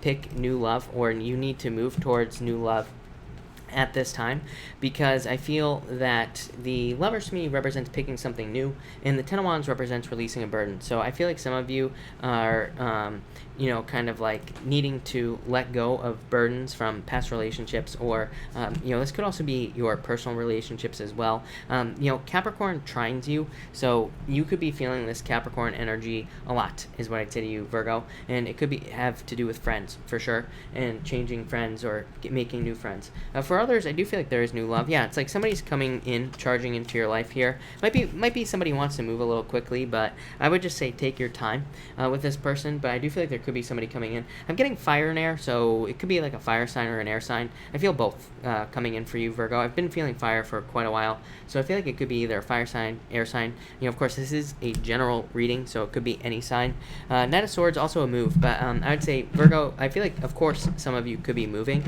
pick new love, or you need to move towards new love at this time, because I feel that the Lovers to me represents picking something new, and the Ten of Wands represents releasing a burden. So I feel like some of you are you know, kind of like needing to let go of burdens from past relationships, or you know, this could also be your personal relationships as well. You know, Capricorn trines you, so you could be feeling this Capricorn energy a lot, is what I'd say to you, Virgo. And it could have to do with friends for sure, and changing friends, or making new friends. For others, I do feel like there is new love. Yeah, it's like somebody's coming in, charging into your life here. Might be somebody who wants to move a little quickly, but I would just say take your time with this person. But I do feel like there could be somebody coming in. I'm getting fire and air, so it could be like a fire sign or an air sign. I feel both coming in for you, Virgo. I've been feeling fire for quite a while, so I feel like it could be either a fire sign, air sign. You know, of course, this is a general reading, so it could be any sign. Knight of Swords, also a move, but I would say, Virgo, I feel like, of course, some of you could be moving,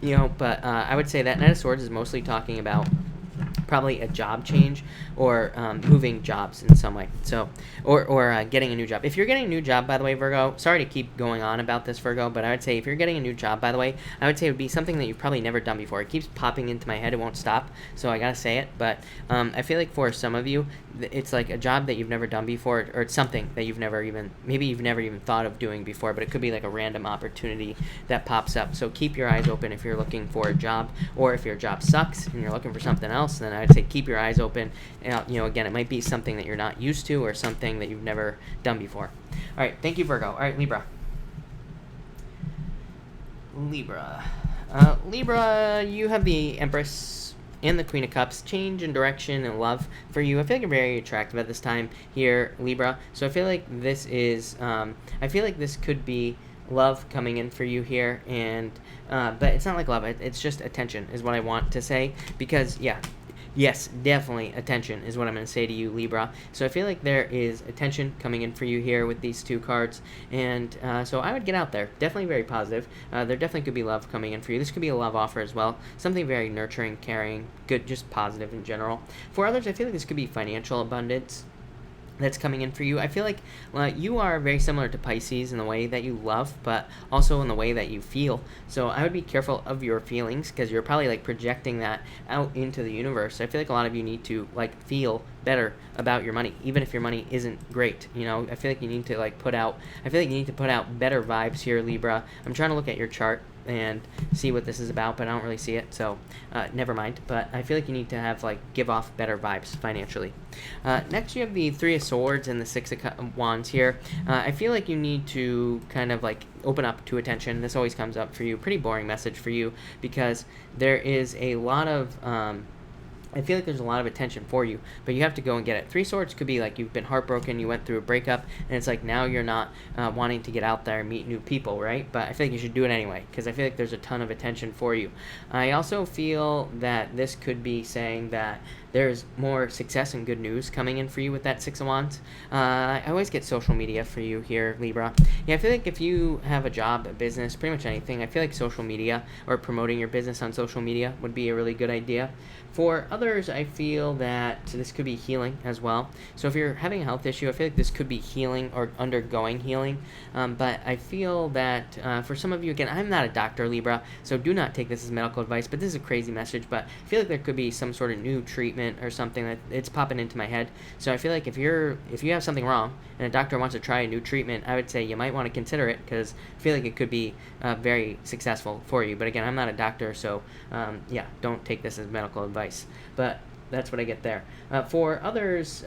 you know, but I would say that Knight of Swords is mostly talking about probably a job change, or moving jobs in some way. So, or getting a new job. If you're getting a new job, by the way, Virgo, sorry to keep going on about this, Virgo, but I would say if you're getting a new job, by the way, I would say it would be something that you've probably never done before. It keeps popping into my head. It won't stop, so I gotta say it. But I feel like for some of you, it's like a job that you've never done before, or it's something that you've never even thought of doing before, but it could be like a random opportunity that pops up. So keep your eyes open if you're looking for a job, or if your job sucks and you're looking for something else, then I'd say keep your eyes open. You know, again, it might be something that you're not used to, or something that you've never done before. All right, thank you, Virgo. All right, Libra. Libra, you have the Empress and the Queen of Cups, change in direction and love for you. I feel like you're very attractive at this time here, Libra. So I feel like this is, I feel like this could be love coming in for you here, and but it's not like love, it's just attention is what I want to say, because yeah, yes, definitely attention is what I'm going to say to you, Libra. So I feel like there is attention coming in for you here with these two cards, and so I would get out there. Definitely very positive. There definitely could be love coming in for you. This could be a love offer as well. Something very nurturing, caring, good, just positive in general. For others, I feel like this could be financial abundance that's coming in for you. I feel like you are very similar to Pisces in the way that you love, but also in the way that you feel. So I would be careful of your feelings, because you're probably like projecting that out into the universe. I feel like a lot of you need to like feel better about your money, even if your money isn't great. You know, I feel like you need to like put out better vibes here, Libra. I'm trying to look at your chart and see what this is about, but I don't really see it, so never mind. But I feel like you need to have like give off better vibes financially. Next, you have the Three of Swords and the Six of Wands here. I feel like you need to kind of like open up to attention. This always comes up for you. Pretty boring message for you, because there is a lot of I feel like there's a lot of attention for you, but you have to go and get it. Three Swords could be like you've been heartbroken, you went through a breakup, and it's like now you're not wanting to get out there and meet new people, right? But I feel like you should do it anyway, because I feel like there's a ton of attention for you. I also feel that this could be saying that there's more success and good news coming in for you with that Six of Wands. I always get social media for you here, Libra. Yeah, I feel like if you have a job, a business, pretty much anything, I feel like social media or promoting your business on social media would be a really good idea. For others, I feel that this could be healing as well. So if you're having a health issue, I feel like this could be healing or undergoing healing. But I feel that for some of you, again, I'm not a doctor, Libra, so do not take this as medical advice, but this is a crazy message. But I feel like there could be some sort of new treatment or something that it's popping into my head. So I feel like if you have something wrong and a doctor wants to try a new treatment, I would say you might want to consider it, because I feel like it could be very successful for you. But again, I'm not a doctor, so yeah, don't take this as medical advice. But that's what I get there. For others,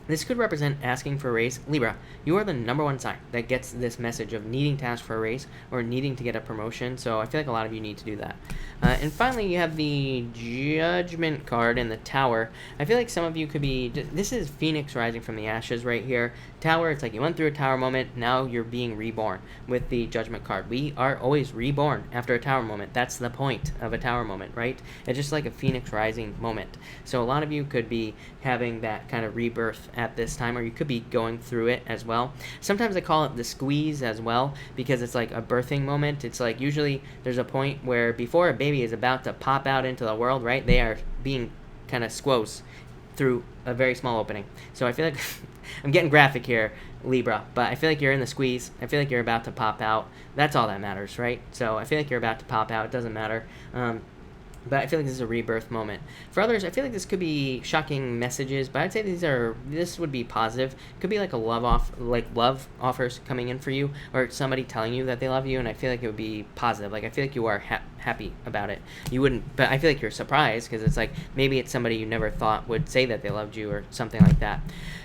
this could represent asking for a raise. Libra, you are the #1 sign that gets this message of needing to ask for a raise or needing to get a promotion. So I feel like a lot of you need to do that. And finally, you have the Judgment card and the Tower. I feel like some of you could be, this is Phoenix rising from the ashes right here. Tower, it's like you went through a tower moment, now you're being reborn with the Judgment card. We are always reborn after a tower moment. That's the point of a tower moment, right? It's just like a Phoenix rising moment. So a lot of you could be having that kind of rebirth at this time, or you could be going through it as well. Sometimes I call it the squeeze as well, because it's like a birthing moment. It's like usually there's a point where before a baby is about to pop out into the world, right, they are being kind of squoze through a very small opening. So I feel like I'm getting graphic here, Libra, but I feel like you're in the squeeze. I feel like you're about to pop out. That's all that matters, right? So I feel like you're about to pop out. It doesn't matter. But I feel like this is a rebirth moment. For others, I feel like this could be shocking messages, but I'd say this would be positive. It could be like love offers coming in for you, or somebody telling you that they love you, and I feel like it would be positive. Like I feel like you are happy about it. You wouldn't, but I feel like you're surprised, because it's like maybe it's somebody you never thought would say that they loved you or something like that.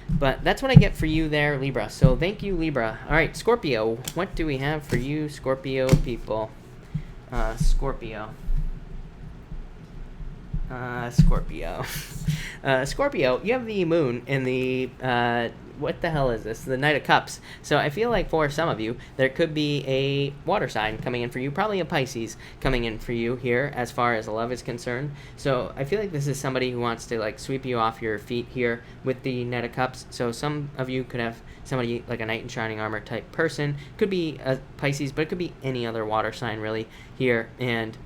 But that's what I get for you there, Libra. So thank you, Libra. All right, Scorpio. What do we have for you, Scorpio people? Scorpio. Scorpio, you have the moon in the, what the hell is this? The Knight of Cups. So I feel like for some of you, there could be a water sign coming in for you, probably a Pisces coming in for you here as far as love is concerned. So I feel like this is somebody who wants to like sweep you off your feet here with the Knight of Cups. So some of you could have somebody like a knight in shining armor type person. Could be a Pisces, but it could be any other water sign really here. And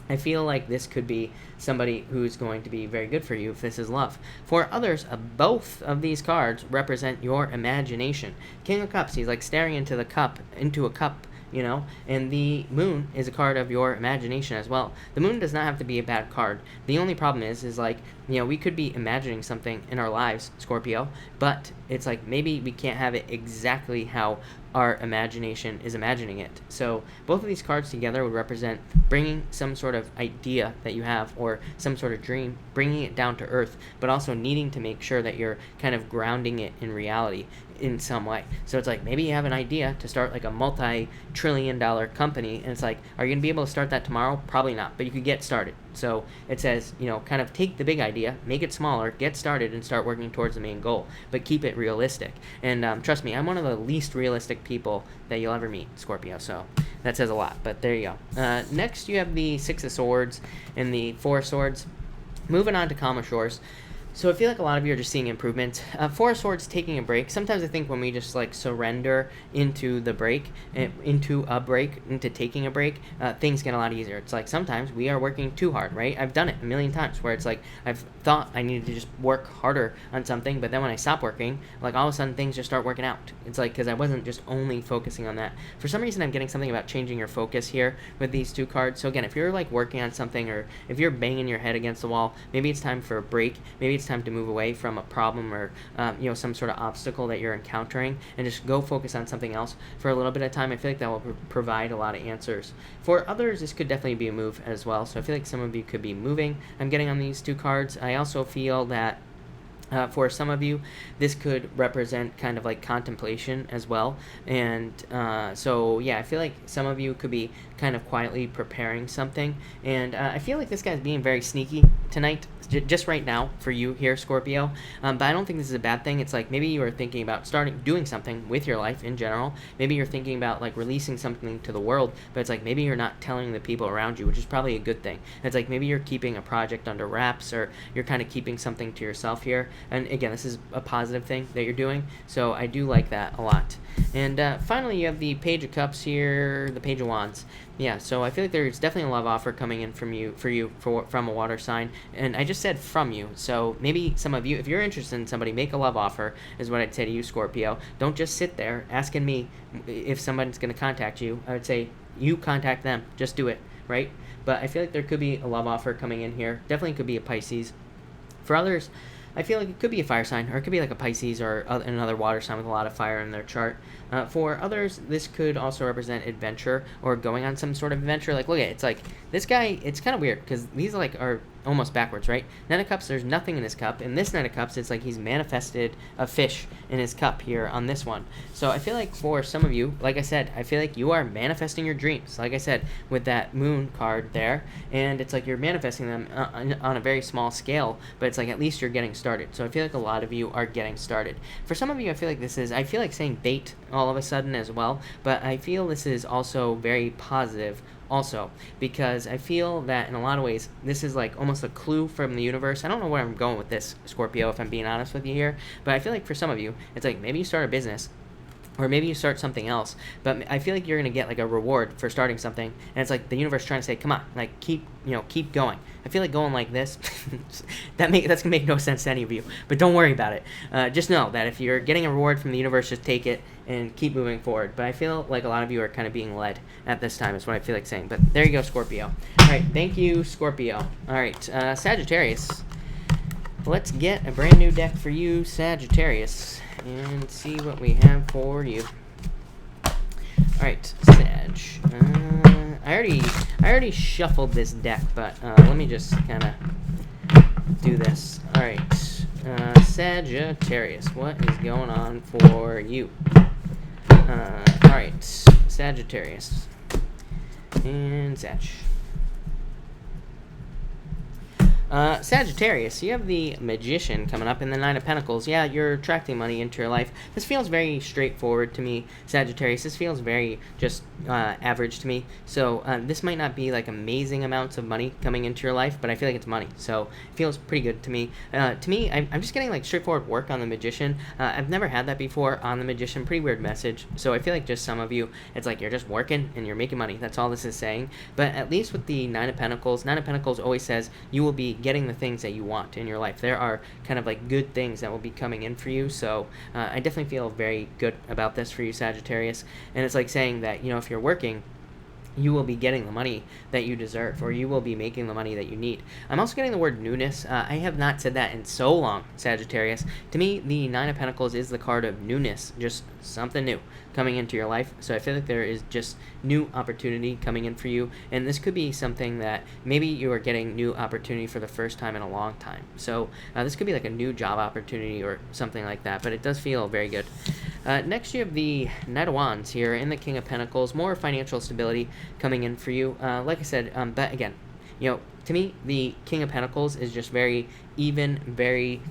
I feel like this could be somebody who's going to be very good for you if this is love. For others, both of these cards represent your imagination. King of Cups, he's like staring into a cup, you know, and the moon is a card of your imagination as well. The moon does not have to be a bad card. The only problem is like, you know, we could be imagining something in our lives, Scorpio, but it's like maybe we can't have it exactly how our imagination is imagining it. So both of these cards together would represent bringing some sort of idea that you have or some sort of dream, bringing it down to earth, but also needing to make sure that you're kind of grounding it in reality in some way. So it's like maybe you have an idea to start like a multi-trillion-dollar company, and it's like, are you going to be able to start that tomorrow? Probably not, but you could get started. So it says, kind of take the big idea, make it smaller, get started, and start working towards the main goal, but keep it realistic. And trust me, I'm one of the least realistic people that you'll ever meet, Scorpio, so that says a lot, but there you go. Next, you have the Six of Swords and the Four of Swords. Moving on to calmer shores. So I feel like a lot of you are just seeing improvements. Four of Swords, taking a break. Sometimes I think when we just like surrender into the break, into taking a break, things get a lot easier. It's like sometimes we are working too hard, right? I've done it a million times where it's like I've thought I needed to just work harder on something, but then when I stop working, like all of a sudden things just start working out. It's like because I wasn't just only focusing on that. For some reason, I'm getting something about changing your focus here with these two cards. So again, if you're like working on something or if you're banging your head against the wall, maybe it's time for a break. Maybe it's time to move away from a problem or some sort of obstacle that you're encountering and just go focus on something else for a little bit of time. I feel like that will provide a lot of answers. For others, this could definitely be a move as well. So I feel like some of you could be moving. I'm getting on these two cards. I also feel that for some of you, this could represent kind of like contemplation as well. And so, yeah, I feel like some of you could be kind of quietly preparing something. And I feel like this guy's being very sneaky tonight, just right now for you here, Scorpio. But I don't think this is a bad thing. It's like maybe you are thinking about doing something with your life in general. Maybe you're thinking about like releasing something to the world, but it's like maybe you're not telling the people around you, which is probably a good thing. It's like maybe you're keeping a project under wraps or you're kind of keeping something to yourself here. And again, this is a positive thing that you're doing, so I do like that a lot. And finally, you have the Page of Cups here, the Page of Wands. Yeah, so I feel like there's definitely a love offer coming in from a water sign, and I just said from you. So maybe some of you, if you're interested in somebody, make a love offer is what I'd say to you, Scorpio. Don't just sit there asking me if somebody's going to contact you. I would say you contact them. Just do it, right? But I feel like there could be a love offer coming in here. Definitely could be a Pisces. For others, I feel like it could be a fire sign, or it could be like a Pisces or another water sign with a lot of fire in their chart. For others, this could also represent adventure or going on some sort of adventure. Like, look at it. It's like this guy, it's kind of weird because these are almost backwards, right? Knight of Cups, there's nothing in his cup. In this Knight of Cups, it's like he's manifested a fish in his cup here on this one. So I feel like for some of you, like I said, I feel like you are manifesting your dreams, like I said, with that moon card there. And it's like you're manifesting them on a very small scale, but it's like at least you're getting started. So I feel like a lot of you are getting started. For some of you, I feel like saying bait all of a sudden as well, but I feel this is also very positive also, because I feel that in a lot of ways this is like almost a clue from the universe. I don't know where I'm going with this, Scorpio, if I'm being honest with you here, but I feel like for some of you it's like maybe you start a business or maybe you start something else, but I feel like you're going to get like a reward for starting something, and it's like the universe trying to say, come on, like keep going. I feel like going like this, that's going to make no sense to any of you, but don't worry about it. Just know that if you're getting a reward from the universe, just take it and keep moving forward. But I feel like a lot of you are kind of being led at this time is what I feel like saying. But there you go, Scorpio. All right, thank you, Scorpio. All right, Sagittarius. Let's get a brand new deck for you, Sagittarius, and see what we have for you. All right, Sag. I already shuffled this deck, but let me just kind of do this. All right, Sagittarius, what is going on for you? All right, Sagittarius and Sag. Sagittarius, you have the Magician coming up in the Nine of Pentacles. Yeah, you're attracting money into your life. This feels very straightforward to me, Sagittarius. This feels very just average to me. So this might not be like amazing amounts of money coming into your life, but I feel like it's money. So it feels pretty good to me. I'm just getting like straightforward work on the Magician. I've never had that before on the Magician. Pretty weird message. So I feel like just some of you, it's like you're just working and you're making money. That's all this is saying. But at least with the Nine of Pentacles always says you will be getting the things that you want in your life. There are kind of like good things that will be coming in for you. So I definitely feel very good about this for you, Sagittarius. And it's like saying that, if you're working, you will be getting the money that you deserve, or you will be making the money that you need. I'm also getting the word newness. I have not said that in so long, Sagittarius. To me, the Nine of Pentacles is the card of newness, just something new coming into your life. So I feel like there is just new opportunity coming in for you, and this could be something that maybe you are getting new opportunity for the first time in a long time. So this could be like a new job opportunity or something like that, but it does feel very good. Next, you have the Knight of Wands here and the King of Pentacles, more financial stability coming in for you. Like I said, but again, to me, the King of Pentacles is just very even, very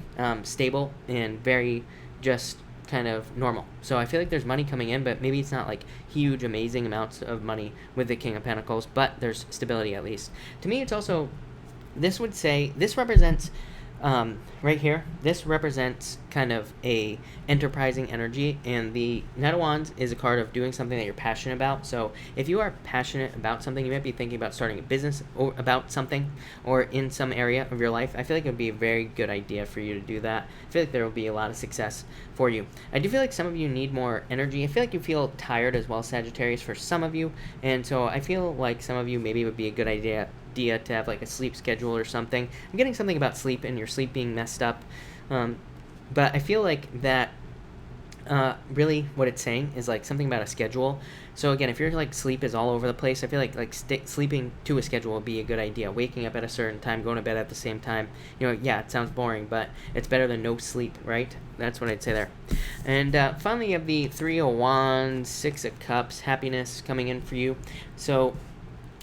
stable, and very just kind of normal. So I feel like there's money coming in, but maybe it's not like huge, amazing amounts of money with the King of Pentacles, but there's stability at least. To me, it's also, this represents, right here, this represents kind of a enterprising energy, and the Knight of Wands is a card of doing something that you're passionate about. So if you are passionate about something, you might be thinking about starting a business or about something, or in some area of your life. I feel like it would be a very good idea for you to do that. I feel like there will be a lot of success for you. I do feel like some of you need more energy. I feel like you feel tired as well, Sagittarius, for some of you, and so I feel like some of you maybe it would be a good idea to have like a sleep schedule or something. I'm getting something about sleep and your sleep being messed up, but I feel like that really what it's saying is like something about a schedule. So again, if your like sleep is all over the place, I feel like sleeping to a schedule would be a good idea. Waking up at a certain time, going to bed at the same time. Yeah, it sounds boring, but it's better than no sleep, right? That's what I'd say there. And finally, you have the Three of Wands, Six of Cups, happiness coming in for you. So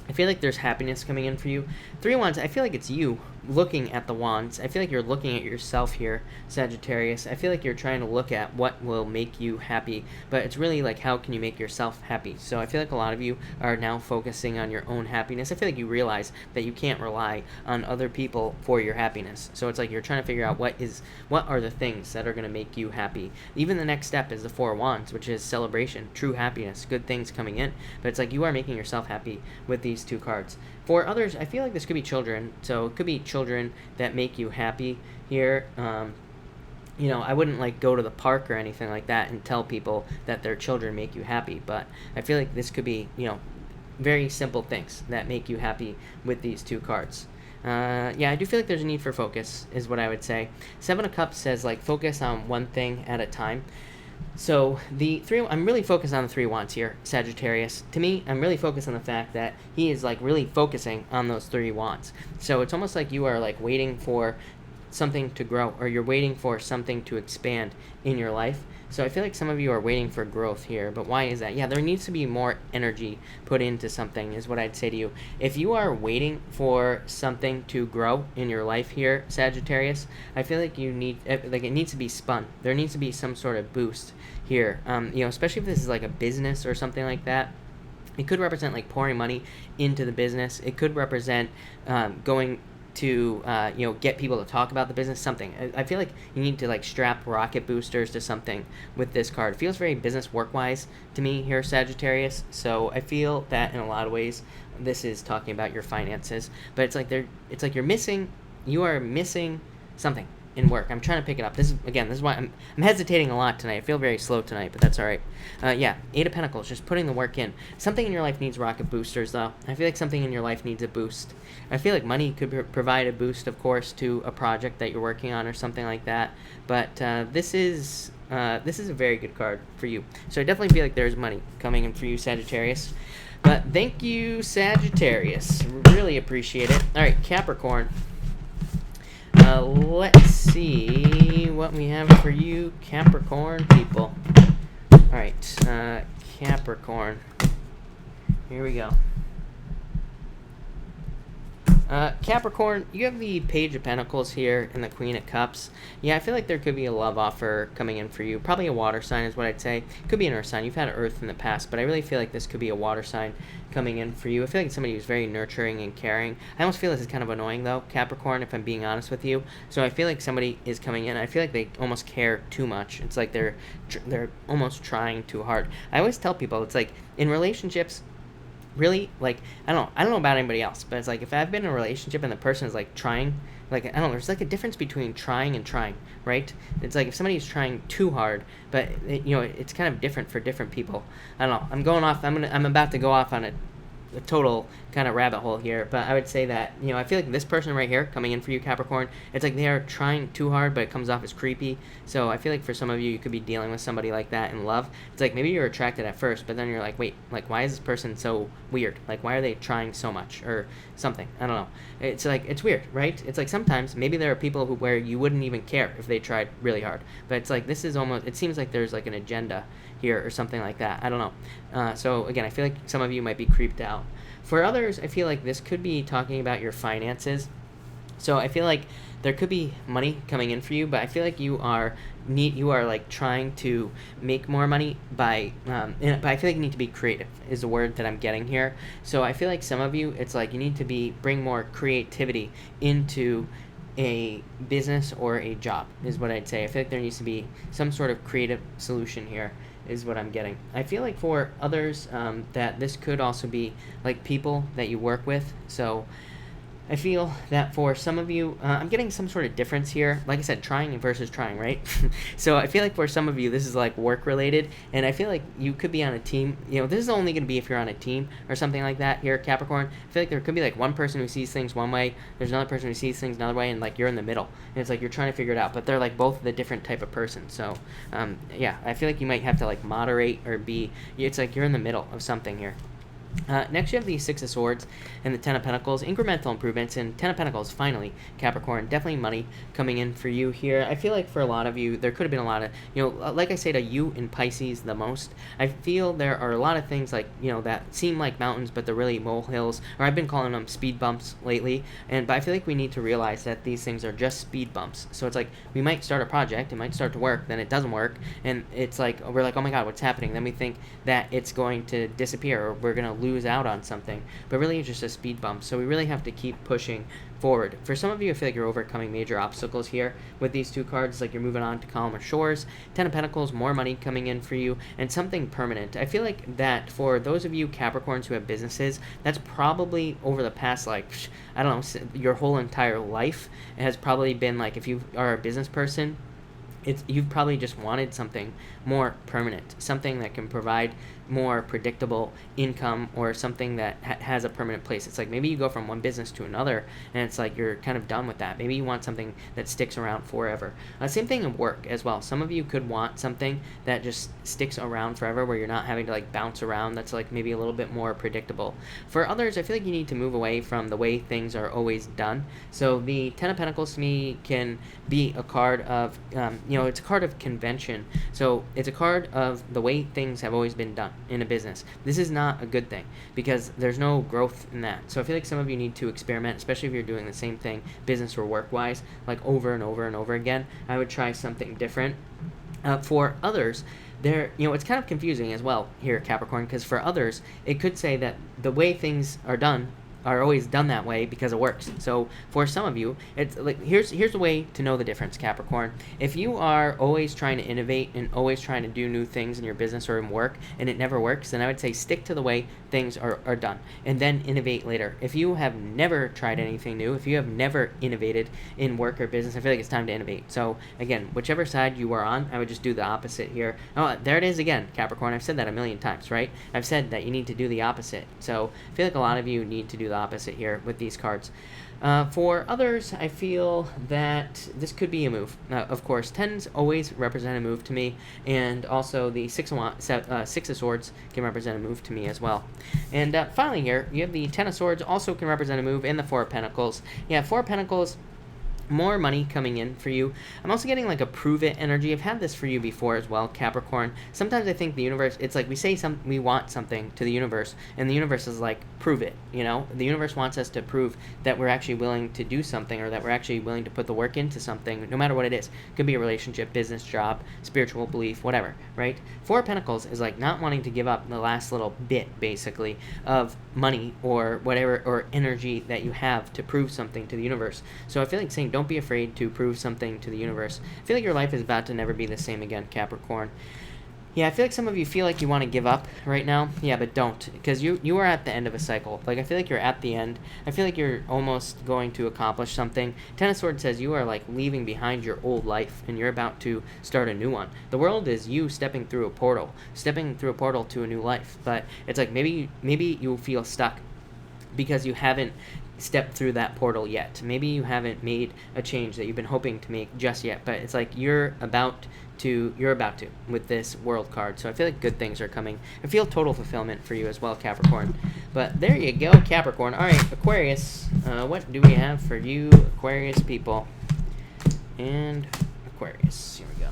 I feel like there's happiness coming in for you. Three of Wands, I feel like it's you looking at the wands. I feel like you're looking at yourself here, Sagittarius. I feel like you're trying to look at what will make you happy, but it's really like, how can you make yourself happy? So I feel like a lot of you are now focusing on your own happiness. I feel like you realize that you can't rely on other people for your happiness. So it's like you're trying to figure out what are the things that are going to make you happy. Even the next step is the Four of Wands, which is celebration, true happiness, good things coming in. But it's like you are making yourself happy with these two cards. For others, I feel like this could be children. So it could be children that make you happy here. I wouldn't like go to the park or anything like that and tell people that their children make you happy. But I feel like this could be, very simple things that make you happy with these two cards. I do feel like there's a need for focus, is what I would say. Seven of Cups says like focus on one thing at a time. So I'm really focused on the Three of Wands here, Sagittarius. To me, I'm really focused on the fact that he is like really focusing on those Three of Wands. So it's almost like you are like waiting for something to grow, or you're waiting for something to expand in your life. So I feel like some of you are waiting for growth here, but why is that? Yeah, there needs to be more energy put into something, is what I'd say to you. If you are waiting for something to grow in your life here, Sagittarius, I feel like it needs to be spun. There needs to be some sort of boost here, especially if this is like a business or something like that. It could represent like pouring money into the business. It could represent going to get people to talk about the business, something. I feel like you need to like strap rocket boosters to something with this card. It feels very business work wise to me here, Sagittarius. So I feel that in a lot of ways this is talking about your finances, but it's like you are missing something in work. I'm trying to pick it up. This is why I'm hesitating a lot tonight. I feel very slow tonight, but that's all right. Eight of Pentacles, just putting the work in. Something in your life needs rocket boosters, though. I feel like something in your life needs a boost. I feel like money could provide a boost, of course, to a project that you're working on or something like that. But this is a very good card for you. So I definitely feel like there's money coming in for you, Sagittarius. But thank you, Sagittarius. Really appreciate it. All right, Capricorn. Let's see what we have for you, Capricorn people. Alright, Capricorn. Here we go. Capricorn, you have the Page of Pentacles here and the Queen of Cups. Yeah, I feel like there could be a love offer coming in for you. Probably a water sign is what I'd say. Could be an earth sign. You've had earth in the past, but I really feel like this could be a water sign coming in for you. I feel like it's somebody who's very nurturing and caring. I almost feel this is kind of annoying, though, Capricorn, if I'm being honest with you. So I feel like somebody is coming in. I feel like they almost care too much. It's like they're almost trying too hard. I always tell people, it's like, in relationships, really, like, I don't know about anybody else, but it's like, if I've been in a relationship and the person is like trying, like, I don't know, there's like a difference between trying and trying, right? It's like if somebody's trying too hard, but it's kind of different for different people. I don't know, I'm about to go off on a a total kind of rabbit hole here, but I would say that, I feel like this person right here coming in for you, Capricorn, it's like they are trying too hard, but it comes off as creepy. So I feel like for some of you, you could be dealing with somebody like that in love. It's like maybe you're attracted at first, but then you're like, wait, like, why is this person so weird? Like, why are they trying so much or something? I don't know. It's like, it's weird, right? It's like sometimes maybe there are people where you wouldn't even care if they tried really hard, but it's like this is almost, it seems like there's like an agenda here or something like that. I don't know. So again, I feel like some of you might be creeped out. For others, I feel like this could be talking about your finances. So I feel like there could be money coming in for you, but I feel like you are like trying to make more money by but I feel like you need to be creative is the word that I'm getting here. So I feel like some of you, it's like you need to bring more creativity into a business or a job is what I'd say. I feel like there needs to be some sort of creative solution here is what I'm getting. I feel like for others that this could also be like people that you work with. So I feel that for some of you, I'm getting some sort of difference here. Like I said, trying versus trying, right? So I feel like for some of you, this is like work related, and I feel like you could be on a team. This is only going to be if you're on a team or something like that here, Capricorn. I feel like there could be like one person who sees things one way, there's another person who sees things another way, and like you're in the middle. And it's like you're trying to figure it out, but they're like both the different type of person. So yeah, I feel like you might have to like moderate or it's like you're in the middle of something here. Next, you have the Six of Swords and the Ten of Pentacles, incremental improvements, and Ten of Pentacles, finally, Capricorn, definitely money coming in for you here. I feel like for a lot of you, there could have been a lot of, like I say to you in Pisces the most, I feel there are a lot of things like, that seem like mountains, but they're really molehills, or I've been calling them speed bumps lately, but I feel like we need to realize that these things are just speed bumps. So it's like, we might start a project, it might start to work, then it doesn't work, and it's like, we're like, oh my god, what's happening? Then we think that it's going to disappear, or we're going to lose out on something, but really it's just a speed bump. So we really have to keep pushing forward. For some of you, I feel like you're overcoming major obstacles here with these two cards, like you're moving on to calmer shores. Ten of Pentacles, more money coming in for you, and something permanent. I feel like that for those of you Capricorns who have businesses, that's probably over the past, like, I don't know, your whole entire life, it has probably been like, if you are a business person, you've probably just wanted something more permanent, something that can provide more predictable income, or something that has a permanent place. It's like maybe you go from one business to another, and it's like you're kind of done with that. Maybe you want something that sticks around forever. Same thing in work as well. Some of you could want something that just sticks around forever, where you're not having to like bounce around. That's like maybe a little bit more predictable. For others, I feel like you need to move away from the way things are always done. So the Ten of Pentacles to me can be a card of, it's a card of convention. So it's a card of the way things have always been done in a business. This is not a good thing because there's no growth in that. So I feel like some of you need to experiment, especially if you're doing the same thing business or work wise, like over and over and over again. I would try something different. For others, it's kind of confusing as well here, Capricorn, because for others it could say that the way things are done are always done that way because it works. So for some of you, it's like here's the way to know the difference, Capricorn. If you are always trying to innovate and always trying to do new things in your business or in work, and it never works, then I would say stick to the way things are done and then innovate later. If you have never tried anything new, if you have never innovated in work or business, I feel like it's time to innovate. So again, whichever side you are on, I would just do the opposite here. Oh, there it is again, Capricorn. I've said that a million times, right? I've said that you need to do the opposite. So I feel like a lot of you need to do the opposite here with these cards. For others, I feel that this could be a move. Of course, tens always represent a move to me, and also the Six of Swords can represent a move to me as well. And finally here, you have the Ten of Swords, also can represent a move, and the Four of Pentacles. Yeah, Four of Pentacles, more money coming in for you. I'm also getting like a prove it energy. I've had this for you before as well, Capricorn. Sometimes I think the universe, it's like we want something to the universe, and the universe is like, prove it. The universe wants us to prove that we're actually willing to do something, or that we're actually willing to put the work into something, no matter what it is. It could be a relationship, business, job, spiritual belief, whatever, right? Four of Pentacles is like not wanting to give up the last little bit, basically, of money or whatever, or energy that you have to prove something to the universe. So I feel like saying, don't be afraid to prove something to the universe. I feel like your life is about to never be the same again, Capricorn. Yeah, I feel like some of you feel like you want to give up right now. Yeah, but don't, because you are at the end of a cycle. Like, I feel like you're at the end. I feel like you're almost going to accomplish something. Ten of Swords says you are like leaving behind your old life, and you're about to start a new one. The world is you stepping through a portal to a new life. But it's like maybe you'll feel stuck because you haven't stepped through that portal yet. Maybe you haven't made a change that you've been hoping to make just yet, but it's like you're about to with this world card. So I feel like good things are coming. I feel total fulfillment for you as well, Capricorn. But there you go, Capricorn. All right, Aquarius, what do we have for you, Aquarius people? And Aquarius, here we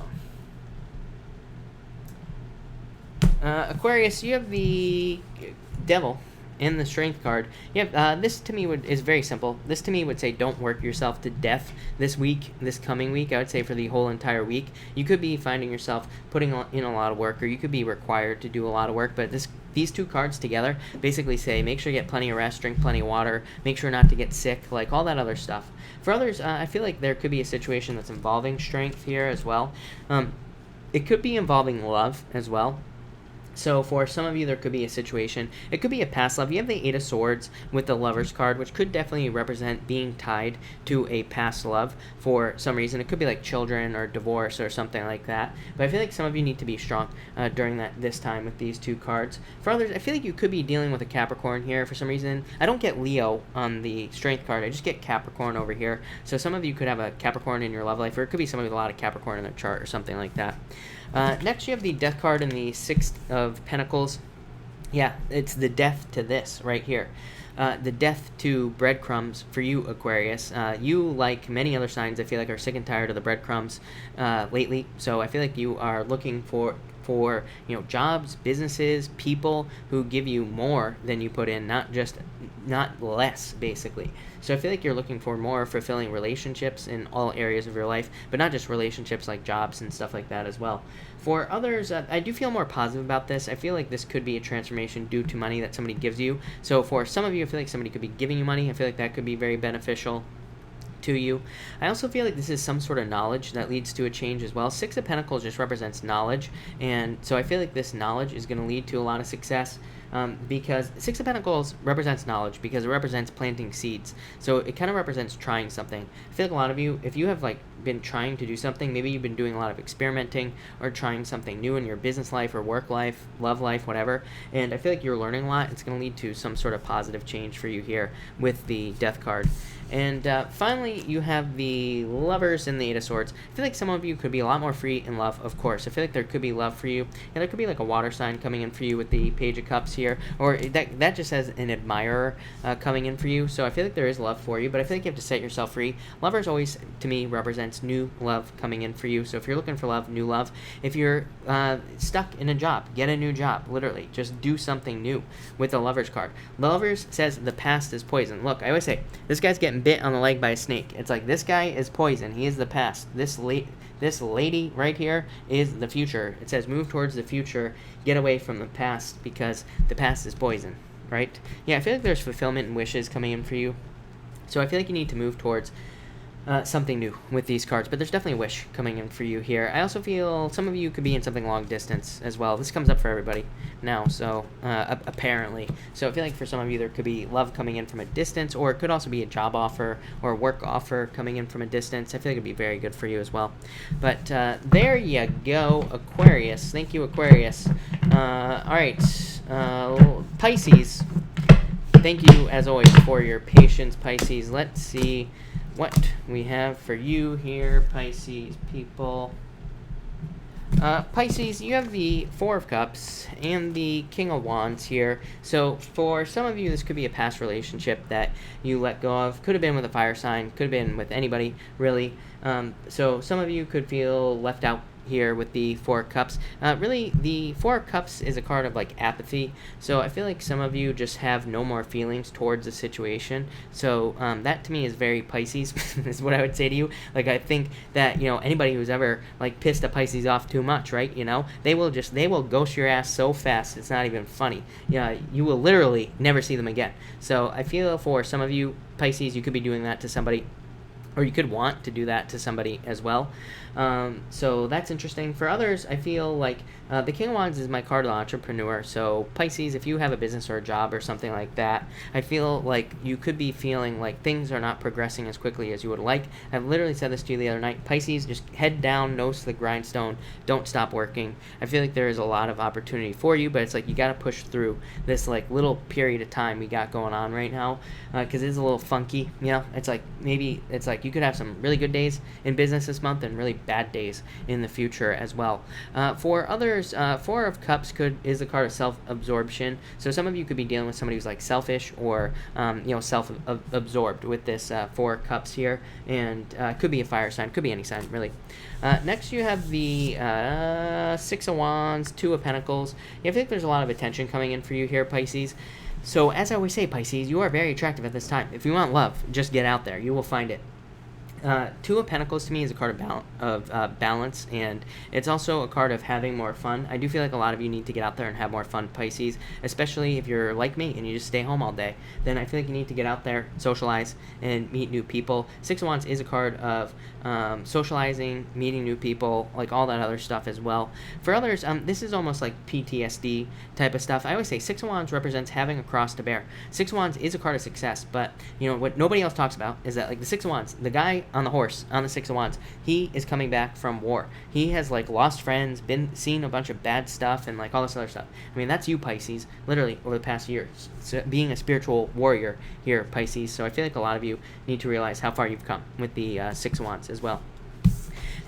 go. Aquarius, you have the Devil and the Strength card. This to me is very simple. This to me would say don't work yourself to death this coming week. I would say for the whole entire week. You could be finding yourself putting in a lot of work, or you could be required to do a lot of work, but these two cards together basically say make sure you get plenty of rest, drink plenty of water, make sure not to get sick, like all that other stuff. For others, I feel like there could be a situation that's involving strength here as well. It could be involving love as well. So for some of you, there could be a situation. It could be a past love. You have the Eight of Swords with the Lovers card, which could definitely represent being tied to a past love for some reason. It could be like children or divorce or something like that. But I feel like some of you need to be strong during this time with these two cards. For others, I feel like you could be dealing with a Capricorn here for some reason. I don't get Leo on the Strength card. I just get Capricorn over here. So some of you could have a Capricorn in your love life, or it could be somebody with a lot of Capricorn in their chart or something like that. Next, you have the Death card in the Six of Pentacles. Yeah, it's the death to this right here. The death to breadcrumbs for you, Aquarius. You, like many other signs, I feel like are sick and tired of the breadcrumbs lately. So I feel like you are looking for jobs, businesses, people who give you more than you put in, not less, basically. So I feel like you're looking for more fulfilling relationships in all areas of your life, but not just relationships like jobs and stuff like that as well. For others, I do feel more positive about this. I feel like this could be a transformation due to money that somebody gives you. So for some of you, I feel like somebody could be giving you money. I feel like that could be very beneficial to you. I also feel like this is some sort of knowledge that leads to a change as well. Six of Pentacles just represents knowledge, and so I feel like this knowledge is going to lead to a lot of success. Because Six of Pentacles represents knowledge, because it represents planting seeds. So it kind of represents trying something. I feel like a lot of you, if you have been trying to do something, maybe you've been doing a lot of experimenting or trying something new in your business life or work life, love life, whatever, and I feel like you're learning a lot. It's going to lead to some sort of positive change for you here with the Death card. And finally, you have the Lovers and the Eight of Swords. I feel like some of you could be a lot more free in love, of course. I feel like there could be love for you. And there could be like a water sign coming in for you with the Page of Cups here. Or that just says an admirer coming in for you. So I feel like there is love for you, but I feel like you have to set yourself free. Lovers always, to me, represents new love coming in for you. So if you're looking for love, new love. If you're stuck in a job, get a new job, literally. Just do something new with the Lovers card. Lovers says the past is poison. Look, I always say, this guy's getting bit on the leg by a snake. It's like this guy is poison. He is the past. This lady right here is the future. It says move towards the future. Get away from the past, because the past is poison, right? Yeah, I feel like there's fulfillment and wishes coming in for you. So I feel like you need to move towards something new with these cards, but there's definitely a wish coming in for you here. I also feel some of you could be in something long distance as well. This comes up for everybody now, so apparently. So I feel like for some of you there could be love coming in from a distance, or it could also be a job offer or a work offer coming in from a distance. I feel like it'd be very good for you as well. But there you go, Aquarius. Thank you, Aquarius. All right, Pisces. Thank you, as always, for your patience, Pisces. Let's see what we have for you here, Pisces people. Pisces, you have the Four of Cups and the King of Wands here. So for some of you, this could be a past relationship that you let go of. Could have been with a fire sign, could have been with anybody, really. So some of you could feel left out here with the Four of Cups. Really, the Four of Cups is a card of apathy. So I feel like some of you just have no more feelings towards the situation. So that to me is very Pisces, is what I would say to you. I think that, anybody who's ever pissed a Pisces off too much, right? They will ghost your ass so fast it's not even funny. Yeah, you will literally never see them again. So I feel for some of you, Pisces, you could be doing that to somebody. or you could want to do that to somebody as well. So that's interesting. For others, I feel like the King of Wands is my card of the entrepreneur. So Pisces, if you have a business or a job or something like that, I feel like you could be feeling like things are not progressing as quickly as you would like. I've literally said this to you the other night. Pisces, just head down, nose to the grindstone. Don't stop working. I feel like there is a lot of opportunity for you, but it's like you got to push through this like little period of time we got going on right now, because it's a little funky. You know, it's like maybe it's like you could have some really good days in business this month and really bad days in the future as well. For others, Four of Cups is the card of self-absorption. So some of you could be dealing with somebody who's like selfish or self-absorbed with this Four of Cups here, and could be a fire sign, could be any sign really. Next you have the Six of Wands, Two of Pentacles. I think there's a lot of attention coming in for you here, Pisces. So as I always say, Pisces, you are very attractive at this time. If you want love, just get out there. You will find it. Two of Pentacles to me is a card of balance, and it's also a card of having more fun. I do feel like a lot of you need to get out there and have more fun, Pisces, especially if you're like me and you just stay home all day. Then I feel like you need to get out there, socialize, and meet new people. Six of Wands is a card of socializing, meeting new people, like all that other stuff as well. For others, this is almost like PTSD type of stuff. I always say Six of Wands represents having a cross to bear. Six of Wands is a card of success, but you know what nobody else talks about is that like the Six of Wands, the guy on the horse on the Six of Wands, he is coming back from war. He has like lost friends, seen a bunch of bad stuff, and like all this other stuff. I mean, that's you, Pisces, literally over the past years, so being a spiritual warrior here, Pisces. So I feel like a lot of you need to realize how far you've come with the Six of Wands as well.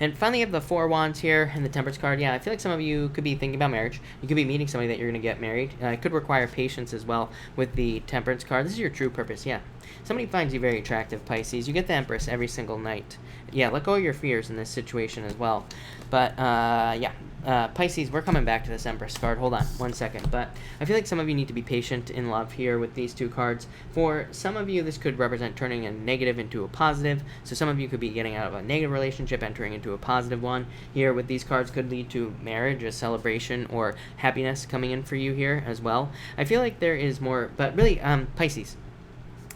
And finally, you have the Four of Wands here and the Temperance card. Yeah, I feel like some of you could be thinking about marriage. You could be meeting somebody that you're going to get married. It could require patience as well with the Temperance card. This is your true purpose, yeah. Somebody finds you very attractive, Pisces. You get the Empress every single night. Yeah, let go of your fears in this situation as well. But, Pisces, we're coming back to this Empress card. Hold on one second. But I feel like some of you need to be patient in love here with these two cards. For some of you, this could represent turning a negative into a positive. So some of you could be getting out of a negative relationship, entering into a positive one. Here with these cards could lead to marriage, a celebration, or happiness coming in for you here as well. I feel like there is more, but really, Pisces,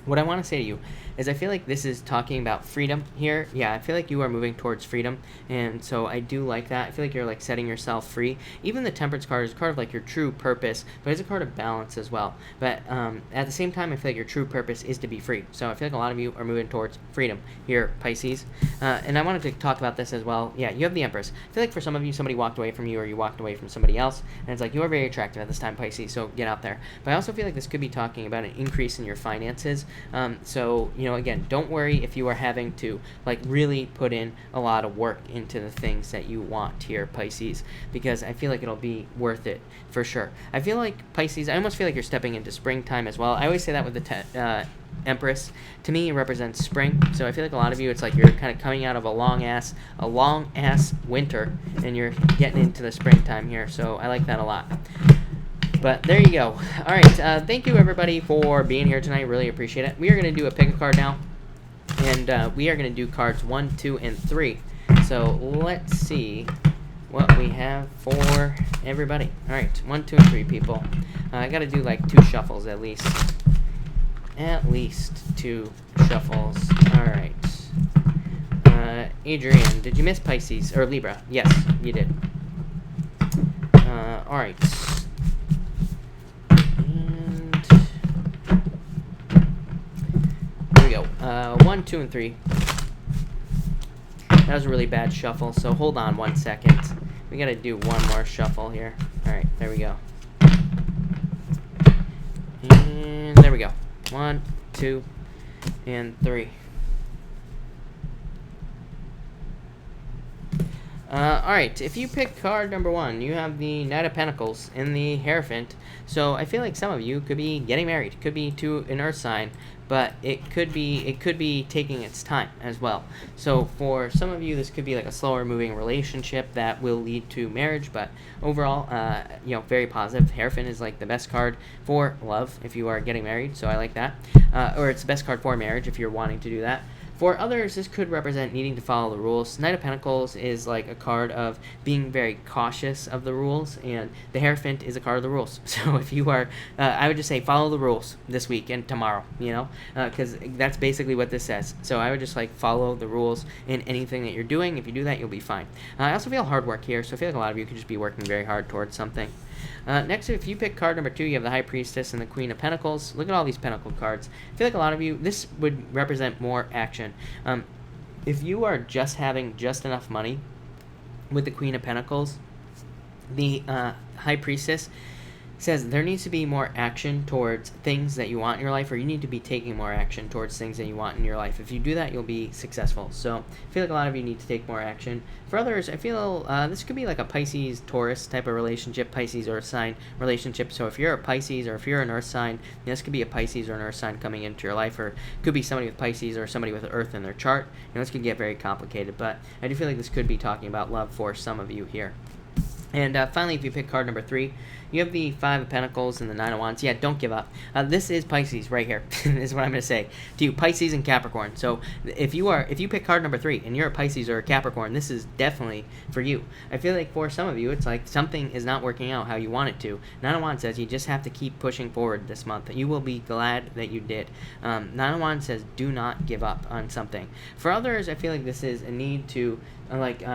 what I want to say to you is I feel like this is talking about freedom here. Yeah, I feel like you are moving towards freedom, and so I do like that. I feel like you're like setting yourself free. Even the Temperance card is a card of like your true purpose, but it's a card of balance as well. But at the same time, I feel like your true purpose is to be free. So I feel like a lot of you are moving towards freedom here, Pisces. And I wanted to talk about this as well. Yeah, you have the Empress. I feel like for some of you, somebody walked away from you or you walked away from somebody else, and it's like you are very attractive at this time, Pisces, so get out there. But I also feel like this could be talking about an increase in your finances. So, you know, again, don't worry if you are having to like really put in a lot of work into the things that you want here, Pisces, because I feel like it'll be worth it for sure. I feel like Pisces, I almost feel like you're stepping into springtime as well. I always say that with the Empress. To me, it represents spring. So I feel like a lot of you, it's like you're kind of coming out of a long ass winter, and you're getting into the springtime here. So I like that a lot. But there you go. All right. Thank you, everybody, for being here tonight. Really appreciate it. We are going to do a pick a card now. And we are going to do cards 1, 2, and 3. So let's see what we have for everybody. All right. 1, 2, and 3, people. I got to do like 2 shuffles at least. At least 2 shuffles. All right. Adrian, did you miss Pisces? Or Libra? Yes, you did. All right. Go. 1, 2, and 3. That was a really bad shuffle, so hold on 1 second. We gotta do one more shuffle here. Alright, there we go. And there we go. 1, 2, and 3. Alright, if you pick card number 1, you have the Knight of Pentacles and the Hierophant. So I feel like some of you could be getting married. It could be to an earth sign, but it could be taking its time as well. So for some of you, this could be like a slower moving relationship that will lead to marriage, but overall, very positive. Hierophant is like the best card for love if you are getting married, so I like that. Or it's the best card for marriage if you're wanting to do that. For others, this could represent needing to follow the rules. Knight of Pentacles is like a card of being very cautious of the rules, and the Hierophant is a card of the rules. So if you are, I would just say follow the rules this week and tomorrow, because that's basically what this says. So I would just like follow the rules in anything that you're doing. If you do that, you'll be fine. I also feel hard work here, so I feel like a lot of you could just be working very hard towards something. Next, if you pick card number 2, you have the High Priestess and the Queen of Pentacles. Look at all these Pentacle cards. I feel like a lot of you, this would represent more action. If you are just having just enough money with the Queen of Pentacles, the High Priestess says there needs to be more action towards things that you want in your life, or you need to be taking more action towards things that you want in your life. If you do that, you'll be successful. So I feel like a lot of you need to take more action. For others, I feel this could be like a Pisces, Taurus type of relationship, Pisces Earth sign relationship. So if you're a Pisces or if you're an Earth sign, this could be a Pisces or an Earth sign coming into your life, or it could be somebody with Pisces or somebody with Earth in their chart. This could get very complicated, but I do feel like this could be talking about love for some of you here. And finally, if you pick card number 3, you have the 5 of Pentacles and the 9 of Wands. Yeah, don't give up. This is Pisces right here, is what I'm going to say to you, Pisces and Capricorn. So if you pick card number 3 and you're a Pisces or a Capricorn, this is definitely for you. I feel like for some of you, it's like something is not working out how you want it to. 9 of Wands says you just have to keep pushing forward this month. You will be glad that you did. 9 of Wands says do not give up on something. For others, I feel like this is a need to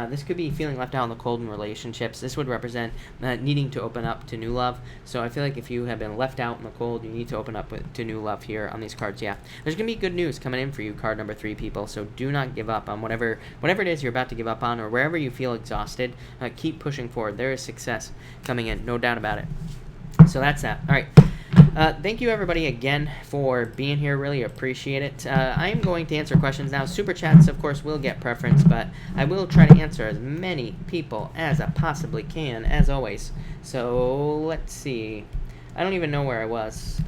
this could be feeling left out in the cold in relationships. This would represent needing to open up to new love. So I feel like if you have been left out in the cold, you need to open up to new love here on these cards. Yeah, there's going to be good news coming in for you, card number 3, people. So do not give up on whatever it is you're about to give up on, or wherever you feel exhausted. Keep pushing forward. There is success coming in, no doubt about it. So that's that. All right. Thank you, everybody, again for being here. Really appreciate it. I am going to answer questions now. Super chats, of course, will get preference, but I will try to answer as many people as I possibly can, as always. So let's see. I don't even know where I was.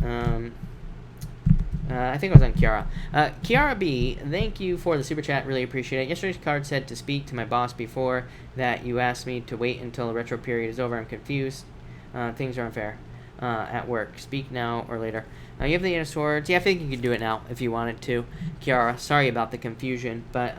I think I was on Kiara. Kiara B, thank you for the super chat. Really appreciate it. Yesterday's card said to speak to my boss before that. You asked me to wait until the retro period is over. I'm confused. Things are unfair. At work. Speak now or later. You have the Eight of Swords. Yeah, I think you could do it now if you wanted to, Kiara. Sorry about the confusion, but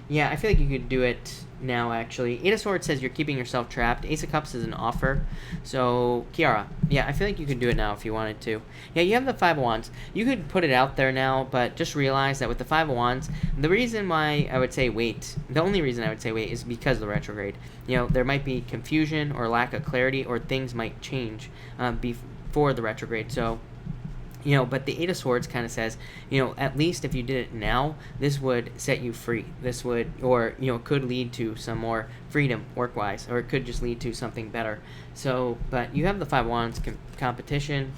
yeah, I feel like you could do it now, actually. Eight of Swords says you're keeping yourself trapped. Ace of Cups is an offer. So, Kiara, yeah, I feel like you could do it now if you wanted to. Yeah, you have the Five of Wands. You could put it out there now, but just realize that with the Five of Wands, the reason why I would say wait, the only reason I would say wait is because of the retrograde. There might be confusion or lack of clarity, or things might change before the retrograde. So, but the Eight of Swords kind of says, at least if you did it now, this would set you free. This would, or, could lead to some more freedom work-wise, or it could just lead to something better. So, but you have the Five of Wands, competition,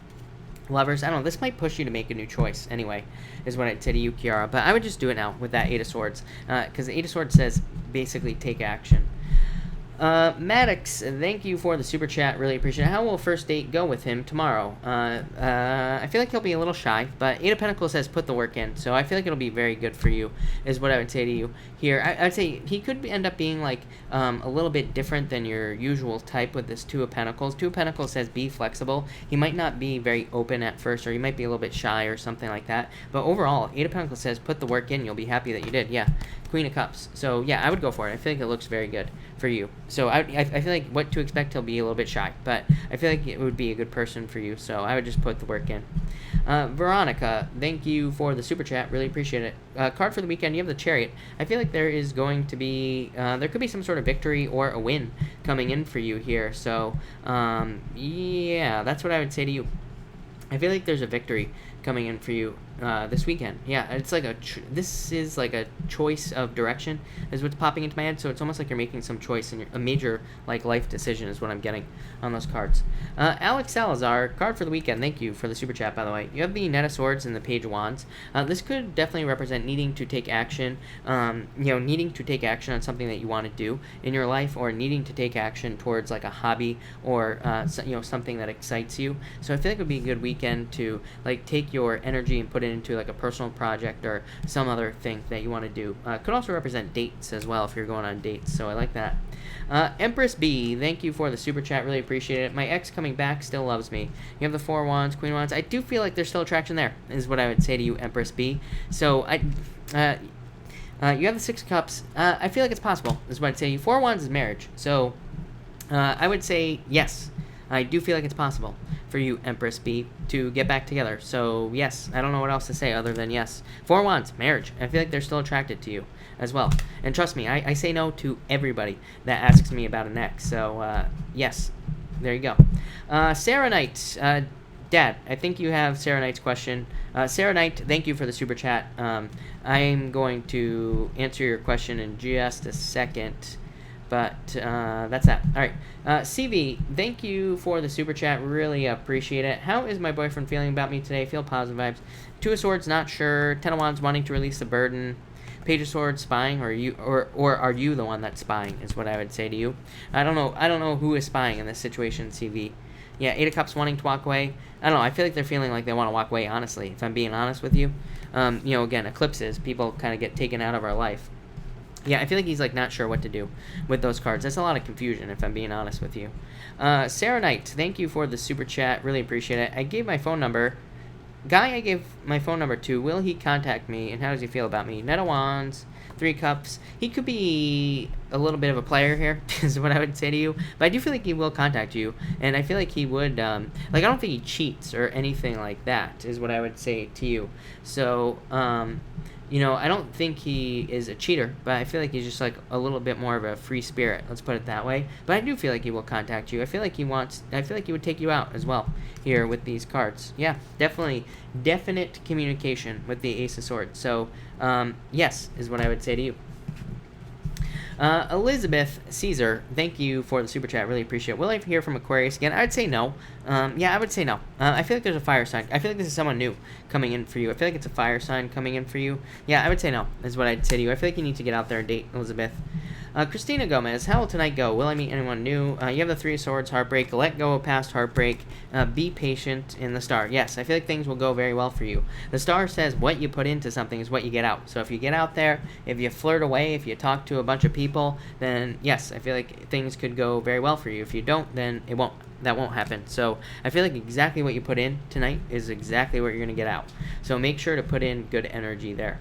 lovers. I don't know, this might push you to make a new choice anyway, is what I'd say to you, Kiara. But I would just do it now with that Eight of Swords, because the Eight of Swords says basically take action. Maddox, thank you for the super chat. Really appreciate it. How will first date go with him tomorrow? I feel like he'll be a little shy, but Eight of Pentacles says put the work in, so I feel like it'll be very good for you, is what I would say to you here. I'd say he could end up being like a little bit different than your usual type with this Two of Pentacles. Two of Pentacles says be flexible. He might not be very open at first, or he might be a little bit shy or something like that, but overall, Eight of Pentacles says put the work in. You'll be happy that you did. Yeah. Queen of Cups. So, yeah, I would go for it. I feel like it looks very good for you. So, I feel like what to expect, he'll be a little bit shy. But I feel like it would be a good person for you. So, I would just put the work in. Veronica, thank you for the super chat. Really appreciate it. Card for the weekend, you have the Chariot. I feel like there is going to be, there could be some sort of victory or a win coming in for you here. So, yeah, that's what I would say to you. I feel like there's a victory coming in for you this weekend. Yeah, it's like this is like a choice of direction is what's popping into my head. So it's almost like you're making some choice and a major like life decision is what I'm getting on those cards. Alex Salazar, card for the weekend. Thank you for the super chat, by the way. You have the Knight of Swords and the Page of Wands. This could definitely represent needing to take action. Needing to take action on something that you want to do in your life, or needing to take action towards like a hobby or something that excites you. So I feel like it would be a good weekend to like take your energy and put it into like a personal project or some other thing that you want to do. Could also represent dates as well if you're going on dates, so I like that. Empress B, thank you for the super chat. Really appreciate it. My ex coming back still loves me. You have the Four of Wands, Queen of Wands. I do feel like there's still attraction there, is what I would say to you, Empress B. So You have the Six of Cups. I feel like it's possible, is what I'd say. Four of Wands is marriage. So I would say yes. I do feel like it's possible for you, Empress B, to get back together. So yes, I don't know what else to say other than yes. Four of Wands, marriage. I feel like they're still attracted to you as well. And trust me, I say no to everybody that asks me about an ex. So yes, there you go. Sarah Knight. Dad, I think you have Sarah Knight's question. Sarah Knight, thank you for the super chat. I'm going to answer your question in just a second, but that's that. All right. CV, thank you for the super chat. Really appreciate it. How is my boyfriend feeling about me today? Feel positive vibes. Two of Swords, not sure. Ten of Wands, wanting to release the burden. Page of Swords, spying, or are you the one that's spying? Is what I would say to you. I don't know who is spying in this situation, CV. Yeah, Eight of Cups, wanting to walk away. I don't know. I feel like they're feeling like they want to walk away, honestly, if I'm being honest with you. Again, eclipses, people kind of get taken out of our life. Yeah, I feel like he's, like, not sure what to do with those cards. That's a lot of confusion, if I'm being honest with you. Sarah Knight, thank you for the super chat. Really appreciate it. I gave my phone number. Guy I gave my phone number to, will he contact me, and how does he feel about me? Knight of Wands, Three Cups. He could be a little bit of a player here, is what I would say to you. But I do feel like he will contact you, and I feel like he would, I don't think he cheats or anything like that, is what I would say to you. So, I don't think he is a cheater, but I feel like he's just, like, a little bit more of a free spirit, let's put it that way. But I do feel like he will contact you. I feel like he would take you out as well here with these cards. Yeah, definite communication with the Ace of Swords. So, yes, is what I would say to you. Elizabeth Caesar, thank you for the super chat. Really appreciate it. Will I hear from Aquarius again? I would say no. I would say no. I feel like there's a fire sign. I feel like this is someone new coming in for you. I feel like it's a fire sign coming in for you. Yeah, I would say no, is what I'd say to you. I feel like you need to get out there and date, Elizabeth. Christina Gomez, how will tonight go? Will I meet anyone new? You have the Three of Swords, heartbreak. Let go of past heartbreak. Be patient in the star. Yes, I feel like things will go very well for you. The star says what you put into something is what you get out. So if you get out there, if you flirt away, if you talk to a bunch of people, then yes, I feel like things could go very well for you. If you don't, then it won't. That won't happen. So I feel like exactly what you put in tonight is exactly what you're going to get out. So make sure to put in good energy there.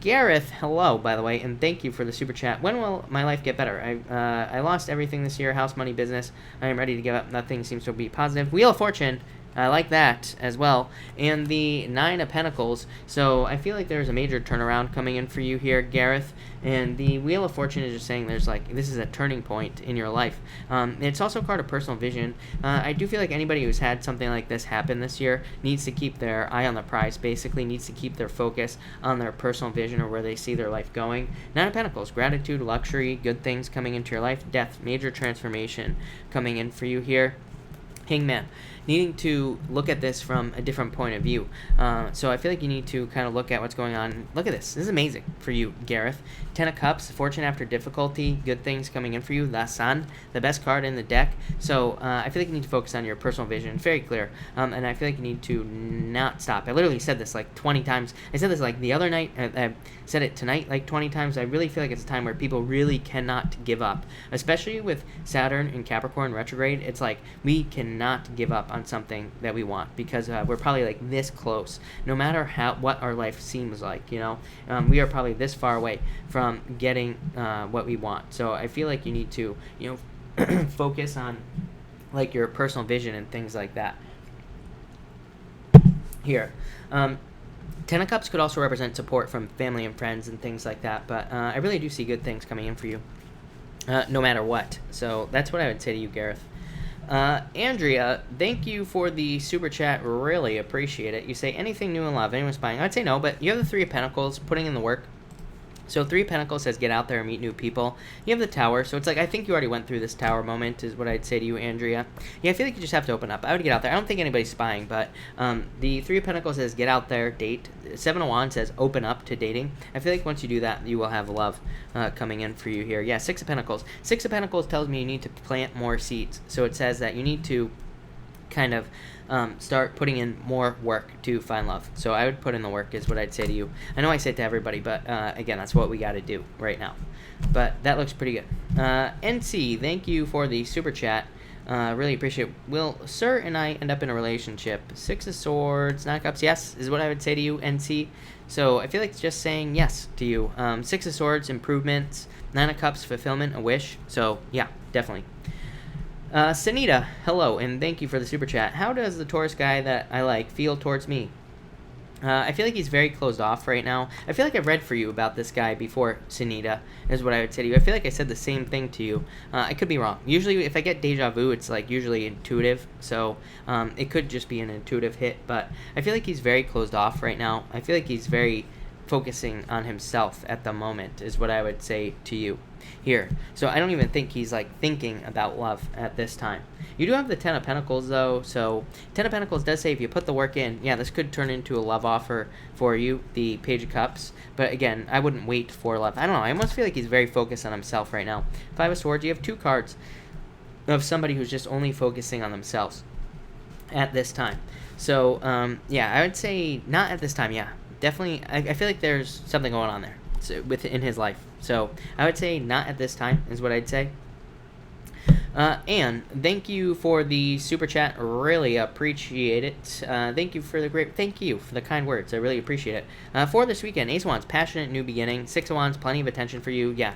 Gareth, hello, by the way, and thank you for the super chat. When will my life get better? I lost everything this year, house, money, business. I am ready to give up. Nothing seems to be positive. Wheel of Fortune, I like that as well. And the Nine of Pentacles. So I feel like there's a major turnaround coming in for you here, Gareth. And the Wheel of Fortune is just saying there's this is a turning point in your life. It's also a card of personal vision. I do feel like anybody who's had something like this happen this year needs to keep their eye on the prize, basically needs to keep their focus on their personal vision or where they see their life going. Nine of Pentacles, gratitude, luxury, good things coming into your life, death, major transformation coming in for you here. Hangman, needing to look at this from a different point of view. So I feel like you need to kind of look at what's going on. Look at this. This is amazing for you, Gareth. Ten of Cups, fortune after difficulty, good things coming in for you. La Sun, the best card in the deck. So I feel like you need to focus on your personal vision. Very clear. And I feel like you need to not stop. I literally said this like 20 times. I said this like the other night. I said it tonight like 20 times. I really feel like it's a time where people really cannot give up. Especially with Saturn and Capricorn retrograde. It's like we cannot give up on something that we want because we're probably like this close. No matter what our life seems like, we are probably this far away from getting what we want. So I feel like you need to, focus on like your personal vision and things like that. Here, Ten of Cups could also represent support from family and friends and things like that. But I really do see good things coming in for you, no matter what. So that's what I would say to you, Gareth. Andrea, thank you for the super chat. Really appreciate it. You say anything new in love? Anyone spying? I'd say no, but you have the Three of Pentacles, putting in the work. So Three of Pentacles says get out there and meet new people. You have the Tower, so it's like I think you already went through this Tower moment is what I'd say to you, Andrea. Yeah, I feel like you just have to open up. I would get out there. I don't think anybody's spying, but the Three of Pentacles says get out there, date. Seven of Wands says open up to dating. I feel like once you do that, you will have love coming in for you here. Yeah, Six of Pentacles. Six of Pentacles tells me you need to plant more seeds. So it says that you need to kind of start putting in more work to find love. So I would put in the work is what I'd say to you. I know I say it to everybody, but again, that's what we got to do right now. But that looks pretty good. NC, thank you for the super chat. Really appreciate it. Will Sir and I end up in a relationship? Six of Swords, Nine of Cups, yes, is what I would say to you, NC. So I feel like it's just saying yes to you. Six of Swords, improvements. Nine of Cups, fulfillment, a wish. So, yeah, definitely. Sanita, hello, and thank you for the super chat. How does the Taurus guy that I like feel towards me? I feel like he's very closed off right now. I feel like I've read for you about this guy before, Sunita, is what I would say to you. I feel like I said the same thing to you. I could be wrong. Usually, if I get deja vu, it's like usually intuitive. So it could just be an intuitive hit. But I feel like he's very closed off right now. I feel like he's very focusing on himself at the moment, is what I would say to you here. So I don't even think he's like thinking about love at this time. You do have the Ten of Pentacles though, so Ten of Pentacles does say if you put the work in, yeah, this could turn into a love offer for you, the Page of Cups. But again, I wouldn't wait for love. I don't know, I almost feel like he's very focused on himself right now. Five of Swords, you have two cards of somebody who's just only focusing on themselves at this time. So yeah, I would say not at this time. Yeah, definitely. I feel like there's something going on there within his life. So I would say not at this time is what I'd say. And thank you for the super chat. Really appreciate it. Thank you for the kind words. I really appreciate it. For this weekend, Ace of Wands, passionate new beginning. Six of Wands, plenty of attention for you. Yeah,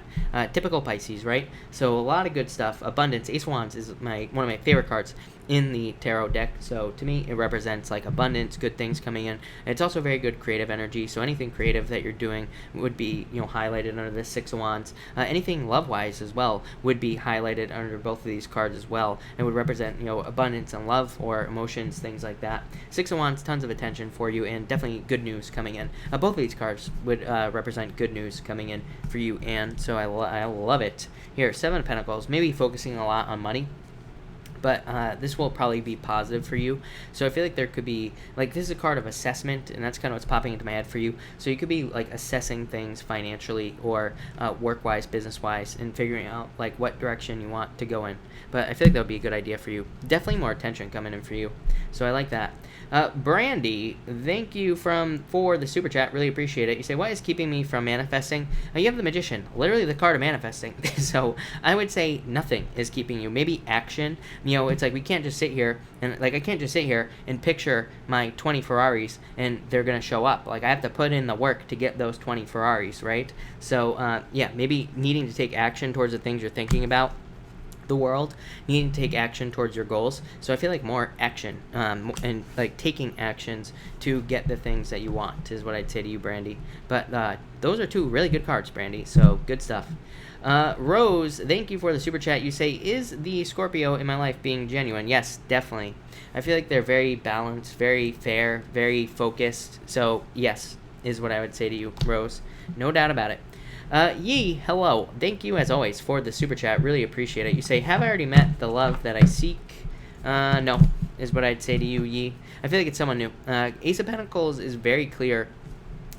typical Pisces, right? So a lot of good stuff. Abundance. Ace of Wands is one of my favorite cards in the tarot deck. So to me, it represents like abundance, good things coming in. And it's also very good creative energy. So anything creative that you're doing would be, highlighted under this Six of Wands. Anything love-wise as well would be highlighted under both of these cards as well, and would represent, abundance and love or emotions, things like that. Six of Wands, tons of attention for you, and definitely good news coming in. Both of these cards would represent good news coming in for you, and so I love it. Here, Seven of Pentacles, maybe focusing a lot on money. But this will probably be positive for you. So I feel like there could be, like, this is a card of assessment, and that's kind of what's popping into my head for you. So you could be, like, assessing things financially or work-wise, business-wise, and figuring out, like, what direction you want to go in. But I feel like that would be a good idea for you. Definitely more attention coming in for you. So I like that. Brandy, thank you for the super chat. Really appreciate it. You say, what is keeping me from manifesting? You have the Magician, literally the card of manifesting. So I would say nothing is keeping you. Maybe action. It's like we can't just sit here and I can't just sit here and picture my 20 Ferraris and they're gonna show up. Like I have to put in the work to get those 20 Ferraris, right? So yeah, maybe needing to take action towards the things you're thinking about. The world, needing to take action towards your goals. So I feel like more action and like taking actions to get the things that you want is what I'd say to you, Brandy. But those are two really good cards, Brandy, so good stuff. Rose, thank you for the super chat. You say, is the Scorpio in my life being genuine? Yes, definitely. I feel like they're very balanced, very fair, very focused. So yes, is what I would say to you, Rose. No doubt about it. Yee, hello. Thank you, as always, for the super chat. Really appreciate it. You say, have I already met the love that I seek? No, is what I'd say to you, Yee. I feel like it's someone new. Ace of Pentacles is very clear.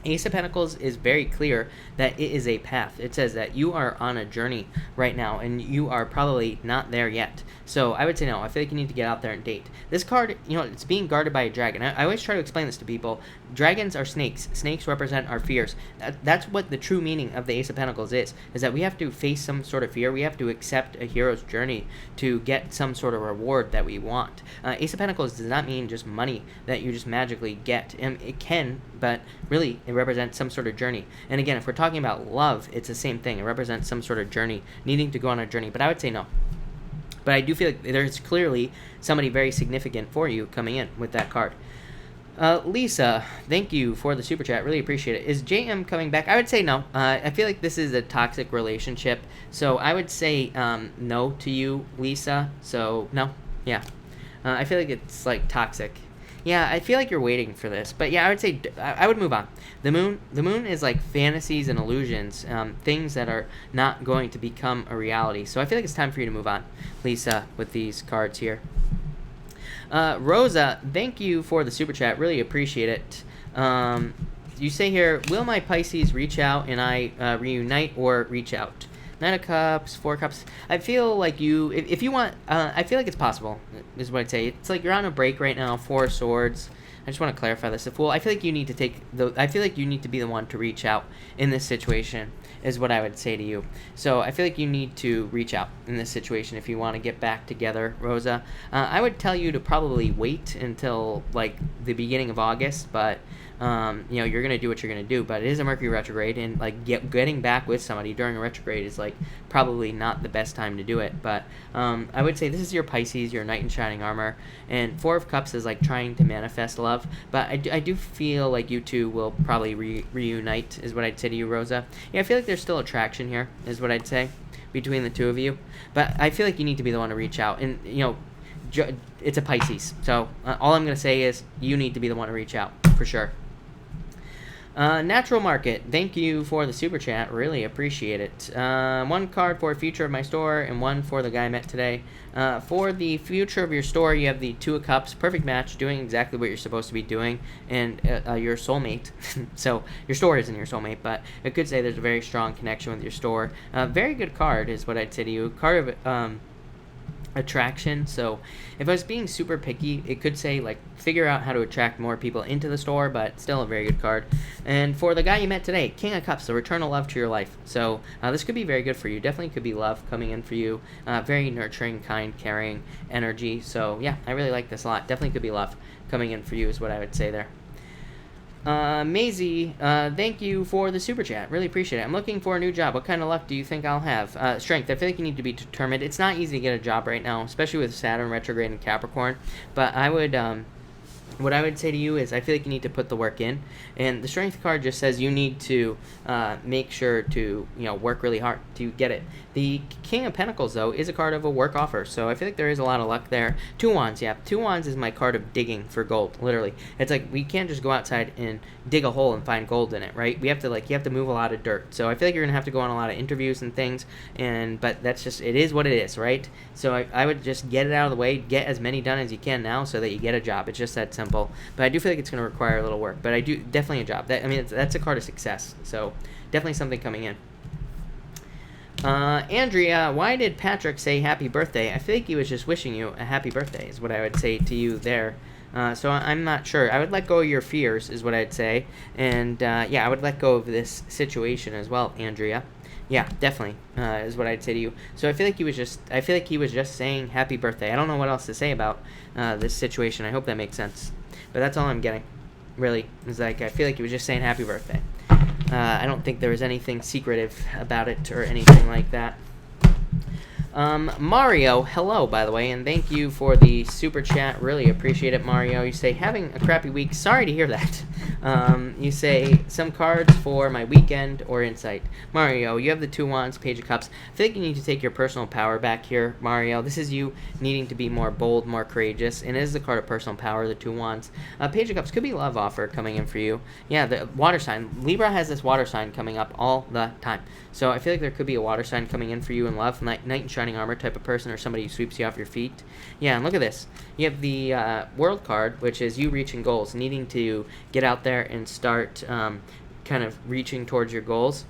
Ace of Pentacles is very clear that it is a path. It says that you are on a journey right now, and you are probably not there yet. So I would say no. I feel like you need to get out there and date. This card, it's being guarded by a dragon. I always try to explain this to people. Dragons are snakes. Snakes represent our fears. That's what the true meaning of the Ace of Pentacles is that we have to face some sort of fear. We have to accept a hero's journey to get some sort of reward that we want. Ace of Pentacles does not mean just money that you just magically get. It can, but really it represents some sort of journey. And again, if we're talking about love, it's the same thing. It represents some sort of journey, needing to go on a journey. But I would say no. But I do feel like there's clearly somebody very significant for you coming in with that card. Lisa, thank you for the super chat. Really appreciate it. Is JM coming back? I would say no. I feel like this is a toxic relationship. So I would say no to you, Lisa. So no. Yeah. I feel like it's like toxic. Yeah, I feel like you're waiting for this. But yeah, I would say I would move on. The moon is like fantasies and illusions, things that are not going to become a reality. So I feel like it's time for you to move on, Lisa, with these cards here. Rosa, thank you for the super chat. Really appreciate it. You say here, will my Pisces reach out and I reunite or reach out? Nine of Cups, Four of Cups. I feel like if you want, I feel like it's possible, is what I'd say. It's like you're on a break right now, Four of Swords. I just want to clarify this. The Fool, I feel like you need to I feel like you need to be the one to reach out in this situation, is what I would say to you. So I feel like you need to reach out in this situation if you want to get back together, Rosa. I would tell you to probably wait until like the beginning of August, but you know, you're gonna do what you're gonna do. But it is a Mercury retrograde, and like getting back with somebody during a retrograde is like probably not the best time to do it. But I would say this is your Pisces, your knight in shining armor, and Four of Cups is like trying to manifest love. But I do feel like you two will probably reunite, is what I'd say to you, Rosa. Yeah, I feel like there's still attraction here, is what I'd say, between the two of you. But I feel like you need to be the one to reach out, and you know, it's a Pisces. So all I'm gonna say is you need to be the one to reach out for sure. Natural Market, thank you for the super chat. Really appreciate it. One card for future of my store and one for the guy I met today. For the future of your store, you have the Two of Cups, perfect match, doing exactly what you're supposed to be doing, and your soulmate. So your store isn't your soulmate, but it could say there's a very strong connection with your store. Very good card is what I'd say to you. Card of attraction. So if I was being super picky, it could say like figure out how to attract more people into the store, but still a very good card. And for the guy you met today, King of Cups, the return of love to your life. So this could be very good for you. Definitely could be love coming in for you. Very nurturing, kind, caring energy. So yeah, I really like this a lot. Definitely could be love coming in for you, is what I would say there. Maisie, thank you for the super chat. Really appreciate it. I'm looking for a new job. What kind of luck do you think I'll have? Strength. I feel like you need to be determined. It's not easy to get a job right now, especially with Saturn retrograde in Capricorn. But I would, what I would say to you is I feel like you need to put the work in. And the Strength card just says you need to make sure to, you know, work really hard to get it. The King of Pentacles, though, is a card of a work offer, so I feel like there is a lot of luck there. Two Wands, yeah. Two Wands is my card of digging for gold, literally. It's like we can't just go outside and dig a hole and find gold in it, right? We have to, like, you have to move a lot of dirt. So I feel like you're going to have to go on a lot of interviews and things, but that's just, it is what it is, right? So I would just get it out of the way, get as many done as you can now so that you get a job. It's just that simple. But I do feel like it's going to require a little work, but I do, definitely a job. That's a card of success, so definitely something coming in. Andrea, why did Patrick say happy birthday? I feel like he was just wishing you a happy birthday, is what I would say to you there. So I'm not sure. I would let go of your fears, is what I'd say. And, yeah, I would let go of this situation as well, Andrea. Yeah, definitely, is what I'd say to you. So I feel like he was just saying happy birthday. I don't know what else to say about this situation. I hope that makes sense. But that's all I'm getting, really. It's like, I feel like he was just saying happy birthday. I don't think there was anything secretive about it or anything like that. Mario, hello, by the way, and thank you for the super chat. Really appreciate it, Mario. You say, having a crappy week. Sorry to hear that. You say, some cards for my weekend or insight. Mario, you have the Two Wands, Page of Cups. I feel like you need to take your personal power back here, Mario. This is you needing to be more bold, more courageous, and it is the card of personal power, the Two Wands. Page of Cups could be love offer coming in for you. Yeah, the water sign. Libra has this water sign coming up all the time. So I feel like there could be a water sign coming in for you in love, knight in shining armor type of person, or somebody who sweeps you off your feet. Yeah, and look at this. You have the World card, which is you reaching goals, needing to get out there and start kind of reaching towards your goals.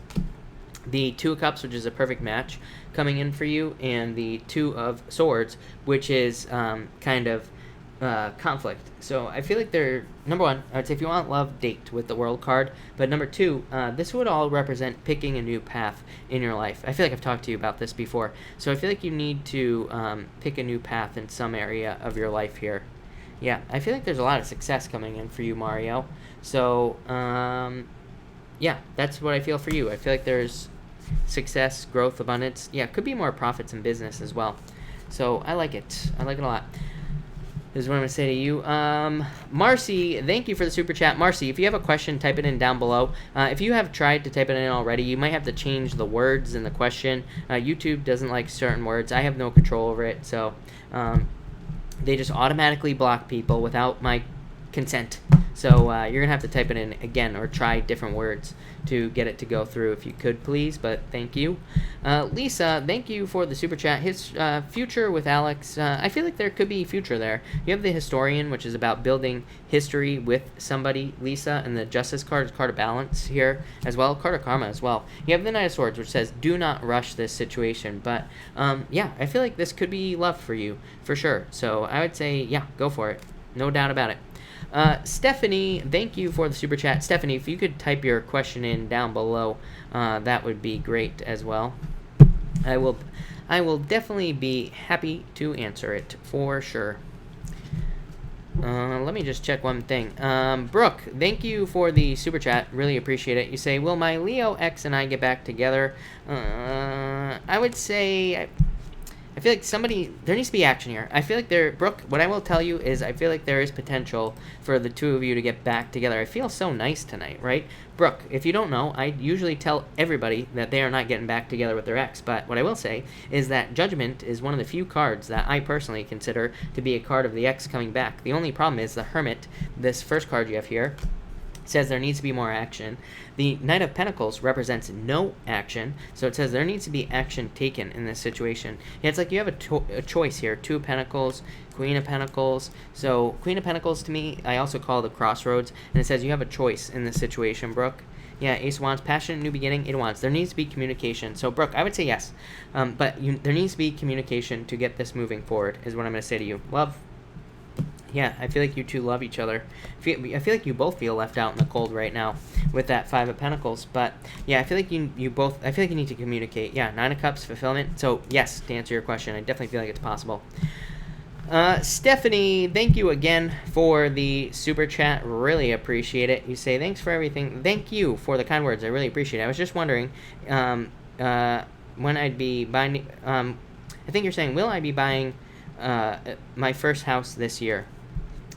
The Two of Cups, which is a perfect match, coming in for you, and the Two of Swords, which is kind of conflict. So I feel like they're, number one, I would say if you want love, date with the World card. But number two, this would all represent picking a new path in your life. I feel like I've talked to you about this before. So I feel like you need to pick a new path in some area of your life here. Yeah, I feel like there's a lot of success coming in for you, Mario. So, yeah, that's what I feel for you. I feel like there's success, growth, abundance. Yeah, could be more profits in business as well. So I like it. I like it a lot. This is what I'm going to say to you. Marcy, thank you for the super chat. Marcy, if you have a question, type it in down below. If you have tried to type it in already, you might have to change the words in the question. YouTube doesn't like certain words. I have no control over it, so they just automatically block people without my consent. So you're going to have to type it in again or try different words to get it to go through if you could, please. But thank you. Lisa, thank you for the super chat. His future with Alex, I feel like there could be future there. You have the Historian, which is about building history with somebody, Lisa, and the Justice card is card of balance here as well, card of karma as well. You have the Knight of Swords, which says do not rush this situation. But yeah, I feel like this could be love for you for sure. So I would say, yeah, go for it. No doubt about it. Stephanie, thank you for the super chat. Stephanie, if you could type your question in down below, that would be great as well. I will definitely be happy to answer it for sure. Let me just check one thing. Brooke, thank you for the super chat. Really appreciate it. You say, will my Leo X and I get back together? I would say, I feel like there needs to be action here. I feel like Brooke, what I will tell you is I feel like there is potential for the two of you to get back together. I feel so nice tonight, right? Brooke, if you don't know, I usually tell everybody that they are not getting back together with their ex. But what I will say is that Judgment is one of the few cards that I personally consider to be a card of the ex coming back. The only problem is the Hermit, this first card you have here, says there needs to be more action. The Knight of Pentacles represents no action, so it says there needs to be action taken in this situation. Yeah, it's like you have a choice here. Two of Pentacles, Queen of Pentacles. So Queen of Pentacles to me, I also call the crossroads, and it says you have a choice in this situation, Brooke. Yeah, Ace of Wands, passionate new beginning, Eight of Wands. There needs to be communication. So Brooke, I would say yes, but there needs to be communication to get this moving forward, is what I'm going to say to you. Love. Yeah, I feel like you two love each other. I feel like you both feel left out in the cold right now with that Five of Pentacles. But yeah, I feel like you both. I feel like you need to communicate. Yeah, Nine of Cups, fulfillment. So yes, to answer your question, I definitely feel like it's possible. Stephanie, thank you again for the super chat. Really appreciate it. You say thanks for everything. Thank you for the kind words. I really appreciate it. I was just wondering when I'd be buying. I think you're saying, will I be buying my first house this year?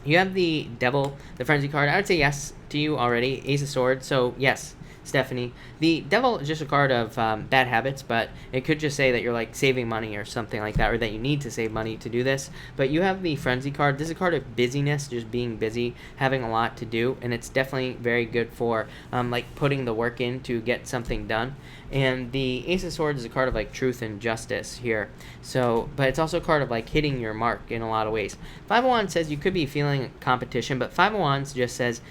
You have the Devil, the Frenzy card. I would say yes to you already. Ace of Swords, so yes, Stephanie. The Devil is just a card of bad habits, but it could just say that you're like saving money or something like that, or that you need to save money to do this. But you have the Frenzy card. This is a card of busyness, just being busy, having a lot to do, and it's definitely very good for like putting the work in to get something done. And the Ace of Swords is a card of like truth and justice here. So, but it's also a card of like hitting your mark in a lot of ways. Five of Wands says you could be feeling competition, but Five of Wands just says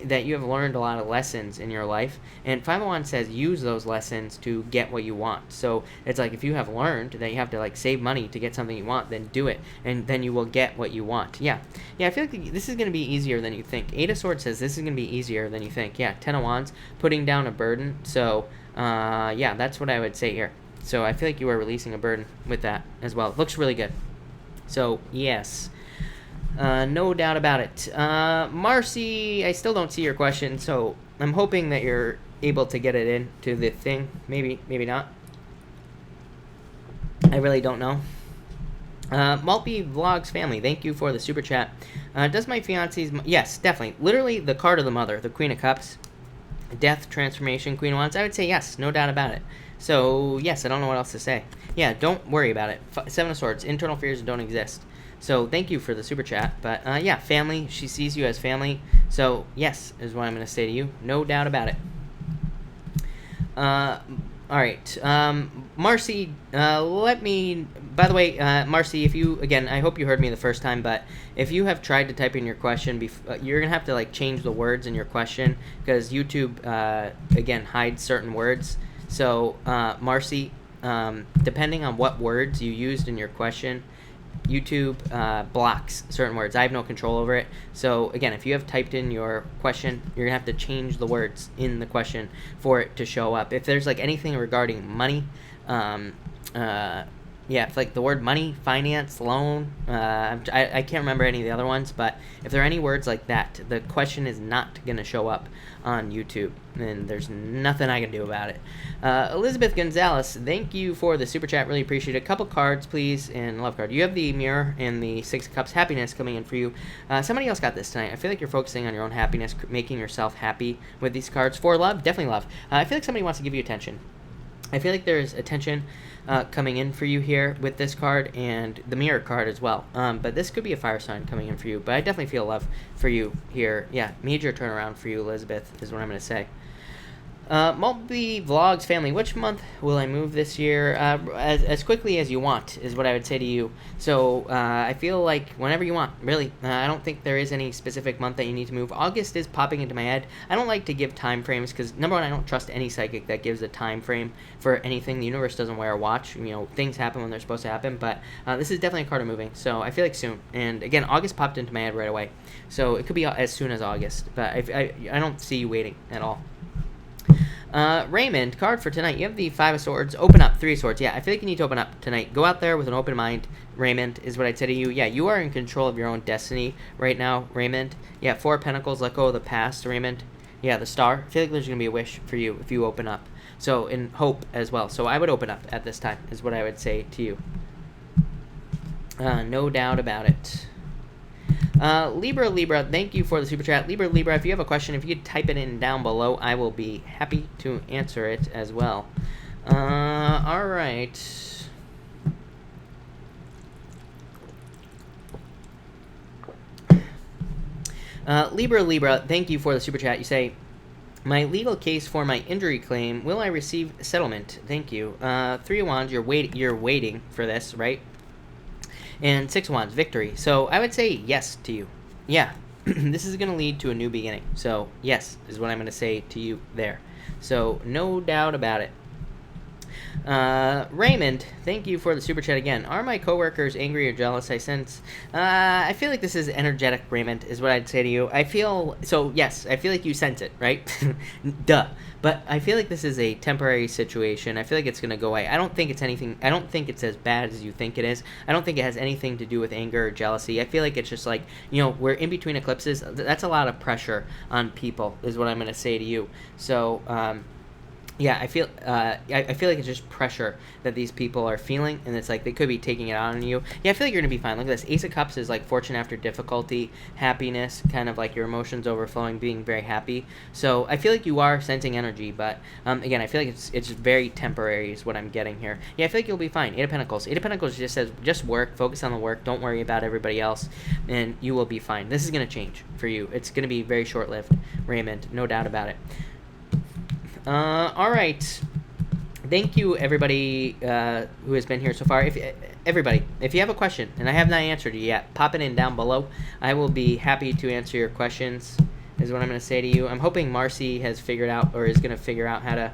that you have learned a lot of lessons in your life, and Five of Wands says use those lessons to get what you want. So it's like if you have learned that you have to like save money to get something you want, then do it, and then you will get what you want. Yeah, I feel like this is going to be easier than you think. Eight of Swords says this is going to be easier than you think. Yeah, Ten of Wands, putting down a burden. So yeah, that's what I would say here. So I feel like you are releasing a burden with that as well. It looks really good. So yes. No doubt about it. Marcy, I still don't see your question, so I'm hoping that you're able to get it into the thing. Maybe not. I really don't know. Maltby Vlogs family, thank you for the super chat. Does my fiance's... Yes, definitely. Literally the card of the mother, the Queen of Cups. Death, transformation, Queen of Wands. I would say yes, no doubt about it. So, yes, I don't know what else to say. Yeah, don't worry about it. Seven of Swords, internal fears don't exist. So thank you for the super chat. But yeah, family, she sees you as family. So yes, is what I'm going to say to you. No doubt about it. All right. Marcy, let me... By the way, Marcy, if you... Again, I hope you heard me the first time, but if you have tried to type in your question, you're going to have to like change the words in your question because YouTube, again, hides certain words. So, Marcy, depending on what words you used in your question, YouTube blocks certain words. I have no control over it. So again, if you have typed in your question, you're gonna have to change the words in the question for it to show up. If there's like anything regarding money, yeah, if like the word money, finance, loan, I can't remember any of the other ones, but if there are any words like that, the question is not gonna show up on YouTube, and there's nothing I can do about it. Elizabeth Gonzalez, thank you for the super chat. Really appreciate it. A couple cards, please, and love card. You have the Mirror and the Six of Cups. Happiness coming in for you. Somebody else got this tonight. I feel like you're focusing on your own happiness, making yourself happy with these cards. For love, definitely love. I feel like somebody wants to give you attention. I feel like there's attention coming in for you here with this card and the Mirror card as well. But this could be a fire sign coming in for you. But I definitely feel love for you here. Yeah, major turnaround for you, Elizabeth, is what I'm going to say. Multi-vlogs family, which month will I move this year? As quickly as you want is what I would say to you. So I feel like whenever you want, really. I don't think there is any specific month that you need to move. August is popping into my head. I don't like to give time frames because, number one, I don't trust any psychic that gives a time frame for anything. The universe doesn't wear a watch. You know, things happen when they're supposed to happen, but this is definitely a card of moving. So I feel like soon. And again, August popped into my head right away. So it could be as soon as August, but I don't see you waiting at all. Raymond, card for tonight. You have the 5 of Swords. Open up. 3 of Swords. Yeah, I feel like you need to open up tonight. Go out there with an open mind, Raymond, is what I'd say to you. Yeah, you are in control of your own destiny right now, Raymond. Yeah, 4 of Pentacles. Let go of the past, Raymond. Yeah, the Star. I feel like there's going to be a wish for you if you open up. So, in hope as well. So, I would open up at this time, is what I would say to you. No doubt about it. Libra, thank you for the super chat. Libra, if you have a question, if you could type it in down below, I will be happy to answer it as well. All right. Libra, thank you for the super chat. You say, my legal case for my injury claim, will I receive settlement? Thank you. 3 of Wands, you're waiting for this, right? And 6 of Wands, victory. So I would say yes to you. Yeah, this is going to lead to a new beginning. So yes, is what I'm going to say to you there. So no doubt about it. Raymond, thank you for the super chat again. Are my coworkers angry or jealous? I sense. I feel like this is energetic, Raymond, is what I'd say to you. I feel so. Yes, I feel like you sense it, right? Duh. But I feel like this is a temporary situation. I feel like it's gonna go away. I don't think it's anything. I don't think it's as bad as you think it is. I don't think it has anything to do with anger or jealousy. I feel like it's just like, you know, we're in between eclipses. That's a lot of pressure on people, is what I'm gonna say to you. So. Yeah, I feel like it's just pressure that these people are feeling, and it's like they could be taking it out on you. Yeah, I feel like you're going to be fine. Look at this. Ace of Cups is like fortune after difficulty, happiness, kind of like your emotions overflowing, being very happy. So I feel like you are sensing energy, but again, I feel like it's very temporary is what I'm getting here. Yeah, I feel like you'll be fine. 8 of Pentacles. 8 of Pentacles just says, just work, focus on the work, don't worry about everybody else, and you will be fine. This is going to change for you. It's going to be very short-lived, Raymond, no doubt about it. All right. Thank you, everybody who has been here so far. Everybody, if you have a question and I have not answered you yet, pop it in down below. I will be happy to answer your questions, is what I'm going to say to you. I'm hoping Marcy has figured out or is going to figure out how to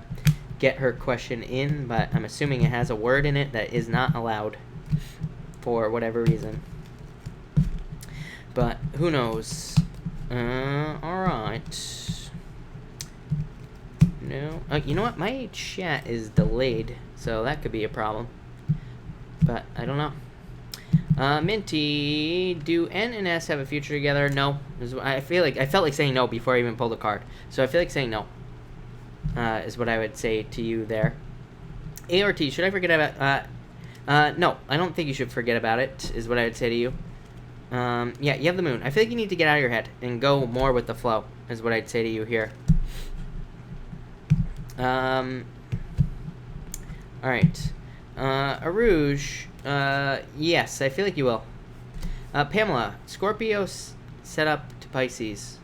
get her question in, but I'm assuming it has a word in it that is not allowed for whatever reason. But who knows? All right. No. You know what? My chat is delayed, so that could be a problem. But I don't know. Minty, do N and S have a future together? No. I felt like saying no before I even pulled a card. So I feel like saying no. Is what I would say to you there. A or T, should I forget about no, I don't think you should forget about it, is what I would say to you. Yeah, you have the moon. I feel like you need to get out of your head and go more with the flow, is what I'd say to you here. Alright. Arouge, yes, I feel like you will. Pamela, Scorpio set up to Pisces.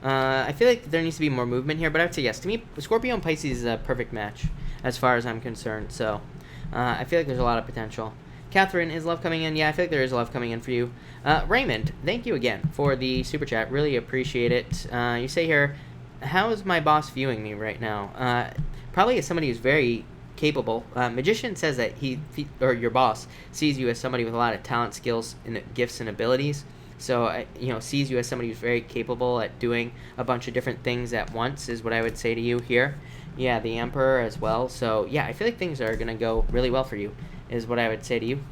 I feel like there needs to be more movement here, but I would say yes. To me, Scorpio and Pisces is a perfect match, as far as I'm concerned, so I feel like there's a lot of potential. Catherine, is love coming in? Yeah, I feel like there is love coming in for you. Raymond, thank you again for the super chat. Really appreciate it. You say here, how is my boss viewing me right now? Probably as somebody who's very capable. Magician says that or your boss sees you as somebody with a lot of talent, skills, and gifts and abilities. So, sees you as somebody who's very capable at doing a bunch of different things at once, is what I would say to you here. Yeah, the Emperor as well. So, yeah, I feel like things are going to go really well for you, is what I would say to you.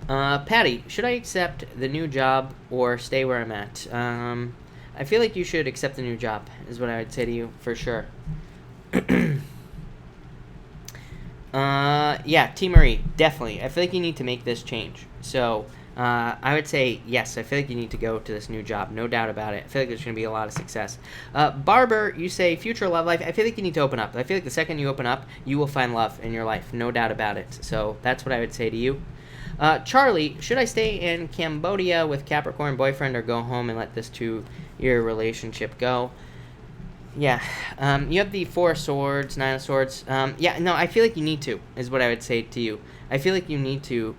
Patty, should I accept the new job or stay where I'm at? I feel like you should accept the new job, is what I would say to you, for sure. Yeah, T. Marie, definitely. I feel like you need to make this change. So, I would say, yes, I feel like you need to go to this new job. No doubt about it. I feel like there's going to be a lot of success. Barber, you say future love life. I feel like you need to open up. I feel like the second you open up, you will find love in your life. No doubt about it. So, that's what I would say to you. Charlie, should I stay in Cambodia with Capricorn boyfriend or go home and let this 2-year relationship go? Yeah. You have the Four of Swords, Nine of Swords. Yeah, no, I feel like you need to, is what I would say to you. I feel like you need to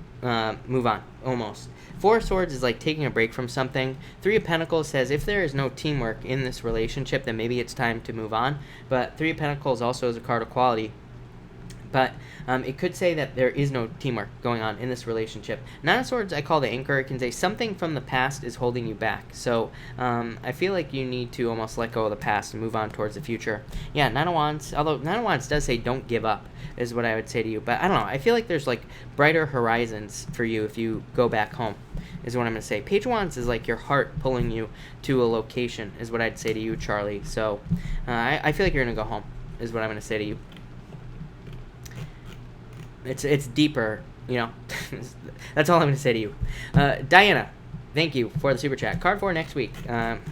move on, almost. Four of Swords is like taking a break from something. Three of Pentacles says if there is no teamwork in this relationship, then maybe it's time to move on. But Three of Pentacles also is a card of quality. But it could say that there is no teamwork going on in this relationship. Nine of Swords, I call the anchor. It can say something from the past is holding you back. So I feel like you need to almost let go of the past and move on towards the future. Yeah, Nine of Wands, although Nine of Wands does say don't give up, is what I would say to you. But I don't know. I feel like there's like brighter horizons for you if you go back home, is what I'm going to say. Page of Wands is like your heart pulling you to a location, is what I'd say to you, Charlie. So I feel like you're going to go home, is what I'm going to say to you. It's deeper, you know. That's all I'm going to say to you. Diana, thank you for the super chat. Card for next week.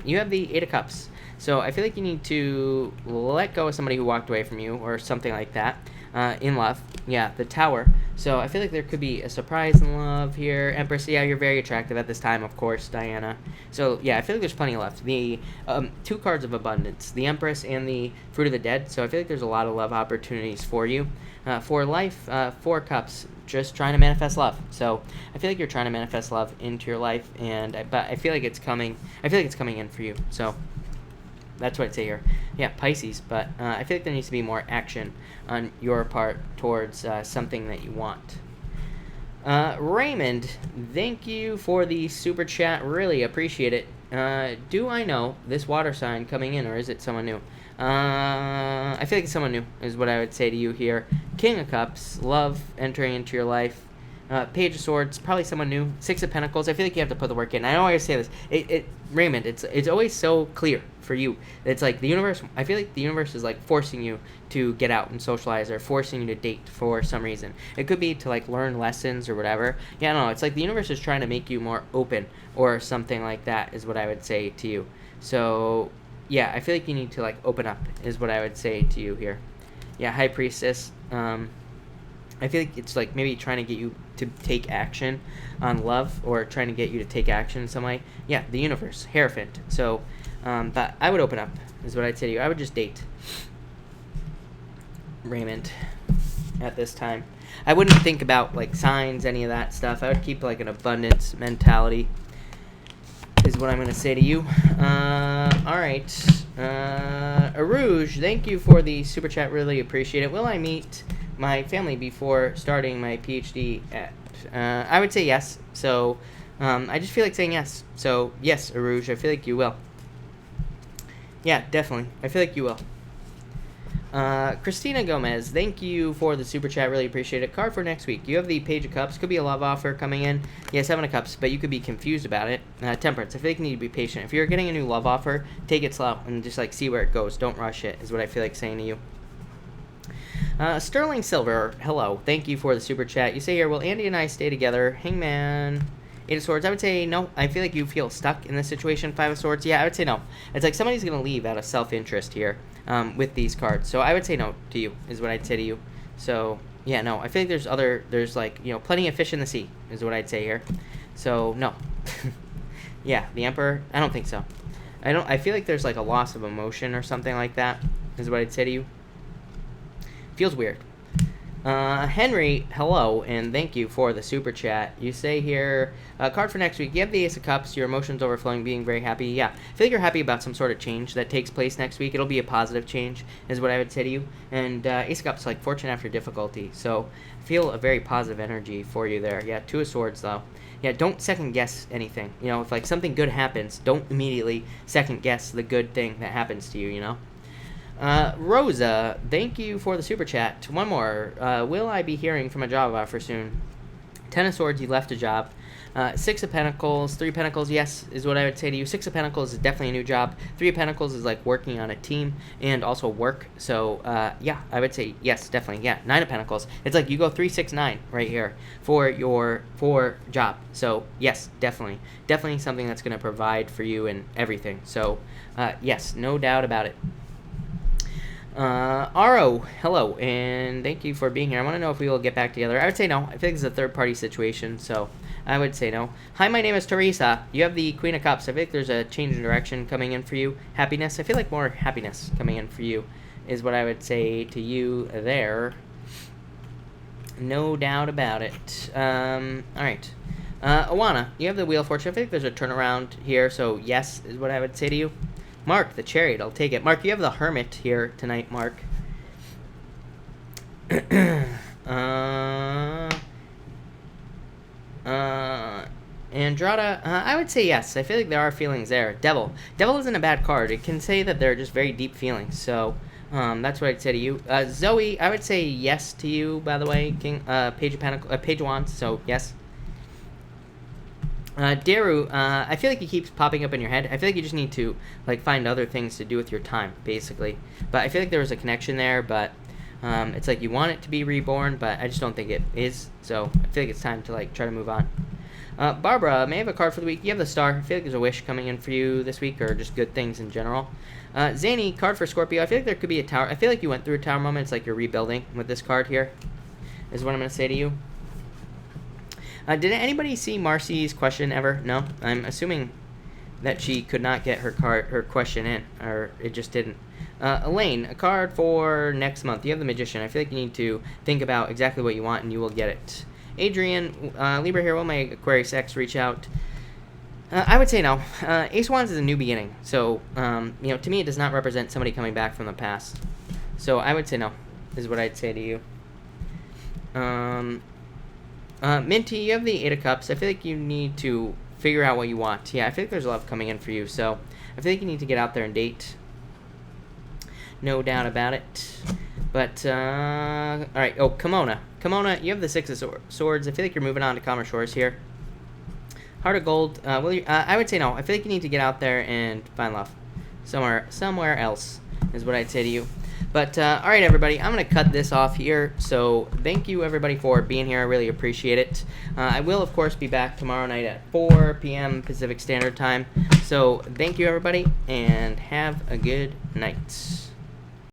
You have the Eight of Cups. So I feel like you need to let go of somebody who walked away from you or something like that. In love. Yeah, the Tower. So I feel like there could be a surprise in love here. Empress, yeah, you're very attractive at this time, of course, Diana. So yeah, I feel like there's plenty left. The two cards of abundance, the Empress and the Fruit of the Dead. So I feel like there's a lot of love opportunities for you. For life, Four Cups, just trying to manifest love. So I feel like you're trying to manifest love into your life, but I feel like it's coming. I feel like it's coming in for you. So that's what I'd say here. Yeah, Pisces, but I feel like there needs to be more action on your part towards something that you want. Raymond, thank you for the super chat. Really appreciate it. Do I know this water sign coming in, or is it someone new? I feel like it's someone new, is what I would say to you here. King of Cups, love entering into your life. Page of Swords, probably someone new. Six of Pentacles, I feel like you have to put the work in. I know I always say this. Raymond, it's always so clear for you. It's like the universe, I feel like the universe is like forcing you to get out and socialize or forcing you to date for some reason. It could be to like learn lessons or whatever. Yeah, I don't know. It's like the universe is trying to make you more open or something like that, is what I would say to you. So yeah, I feel like you need to like open up, is what I would say to you here. Yeah, High Priestess. I feel like it's like maybe trying to get you to take action on love, or trying to get you to take action in some way. Yeah, the universe, Hierophant. So, but I would open up, is what I'd say to you. I would just date Raymond at this time. I wouldn't think about like signs, any of that stuff. I would keep like an abundance mentality, is what I'm going to say to you. All right. Arouge, thank you for the super chat. Really appreciate it. Will I meet my family before starting my PhD at? I would say yes. So I just feel like saying yes. So yes, Arouge, I feel like you will. Yeah, definitely. I feel like you will. Christina Gomez, thank you for the super chat. Really appreciate it. Card for next week. You have the Page of Cups. Could be a love offer coming in. Yeah, Seven of Cups, but you could be confused about it. Temperance, I feel like you need to be patient. If you're getting a new love offer, take it slow and just like see where it goes. Don't rush it, is what I feel like saying to you. Sterling Silver, hello. Thank you for the super chat. You say here, will Andy and I stay together? Hangman, Eight of Swords. I would say no. I feel like you feel stuck in this situation. Five of Swords. Yeah, I would say no. It's like somebody's going to leave out of self-interest here with these cards. So I would say no to you, is what I'd say to you. So, yeah, no. I feel like there's like, you know, plenty of fish in the sea, is what I'd say here. So, no. Yeah, the Emperor. I don't think so. I feel like there's like a loss of emotion or something like that, is what I'd say to you. Feels weird. Henry, hello, and thank you for the super chat. You say here, card for next week. You have the Ace of Cups, your emotions overflowing, being very happy. Yeah, I feel like you're happy about some sort of change that takes place next week. It'll be a positive change, is what I would say to you. And Ace of Cups, like fortune after difficulty. So I feel a very positive energy for you there. Yeah, Two of Swords, though. Yeah, don't second guess anything. You know, if like something good happens, don't immediately second guess the good thing that happens to you, you know? Rosa, thank you for the super chat. One more. Will I be hearing from a job offer soon? Ten of Swords, you left a job. Six of Pentacles, Three of Pentacles, yes, is what I would say to you. Six of Pentacles is definitely a new job. Three of Pentacles is like working on a team and also work. So, yeah, I would say yes, definitely. Yeah, Nine of Pentacles. It's like you go 3, 6, 9 right here for your job. So, yes, definitely. Definitely something that's going to provide for you and everything. So, yes, no doubt about it. Aro, hello, and thank you for being here. I want to know if we will get back together. I would say no. I think it's a third-party situation, so I would say no. Hi, my name is Teresa. You have the Queen of Cups. I feel like there's a change in direction coming in for you. Happiness. I feel like more happiness coming in for you is what I would say to you there. No doubt about it. All right. Awana, you have the Wheel of Fortune. I think there's a turnaround here, so yes is what I would say to you. Mark, the Chariot, I'll take it. Mark, you have the Hermit here tonight, Mark. Andrada, I would say yes. I feel like there are feelings there. Devil. Devil isn't a bad card. It can say that there are just very deep feelings, so that's what I'd say to you. Zoe, I would say yes to you, by the way. King, Page of Pentacles, Page of Wands, so yes. Daru, I feel like he keeps popping up in your head. I feel like you just need to like find other things to do with your time, basically. But I feel like there was a connection there, but it's like you want it to be reborn, but I just don't think it is. So I feel like it's time to like try to move on. Barbara, may I have a card for the week? You have the Star. I feel like there's a wish coming in for you this week, or just good things in general. Zany, card for Scorpio. I feel like there could be a tower. I feel like you went through a tower moment. It's like you're rebuilding with this card here, is what I'm going to say to you. Did anybody see Marcy's question ever? No? I'm assuming that she could not get her question in, or it just didn't. Elaine, a card for next month. You have the Magician. I feel like you need to think about exactly what you want, and you will get it. Adrian, Libra here, will my Aquarius X reach out? I would say no. Ace Wands is a new beginning, so, you know, to me it does not represent somebody coming back from the past. So I would say no, is what I'd say to you. Minty, you have the Eight of Cups. I feel like you need to figure out what you want. Yeah, I feel like there's love coming in for you, so I feel like you need to get out there and date. No doubt about it. But, alright. Oh, Kimona. Kimona, you have the Six of Swords. I feel like you're moving on to calmer shores here. Heart of Gold. Will you, I would say no. I feel like you need to get out there and find love. Somewhere else is what I'd say to you. But, alright, everybody. I'm going to cut this off here. So, thank you, everybody, for being here. I really appreciate it. I will, of course, be back tomorrow night at 4 p.m. Pacific Standard Time. So, thank you, everybody, and have a good night.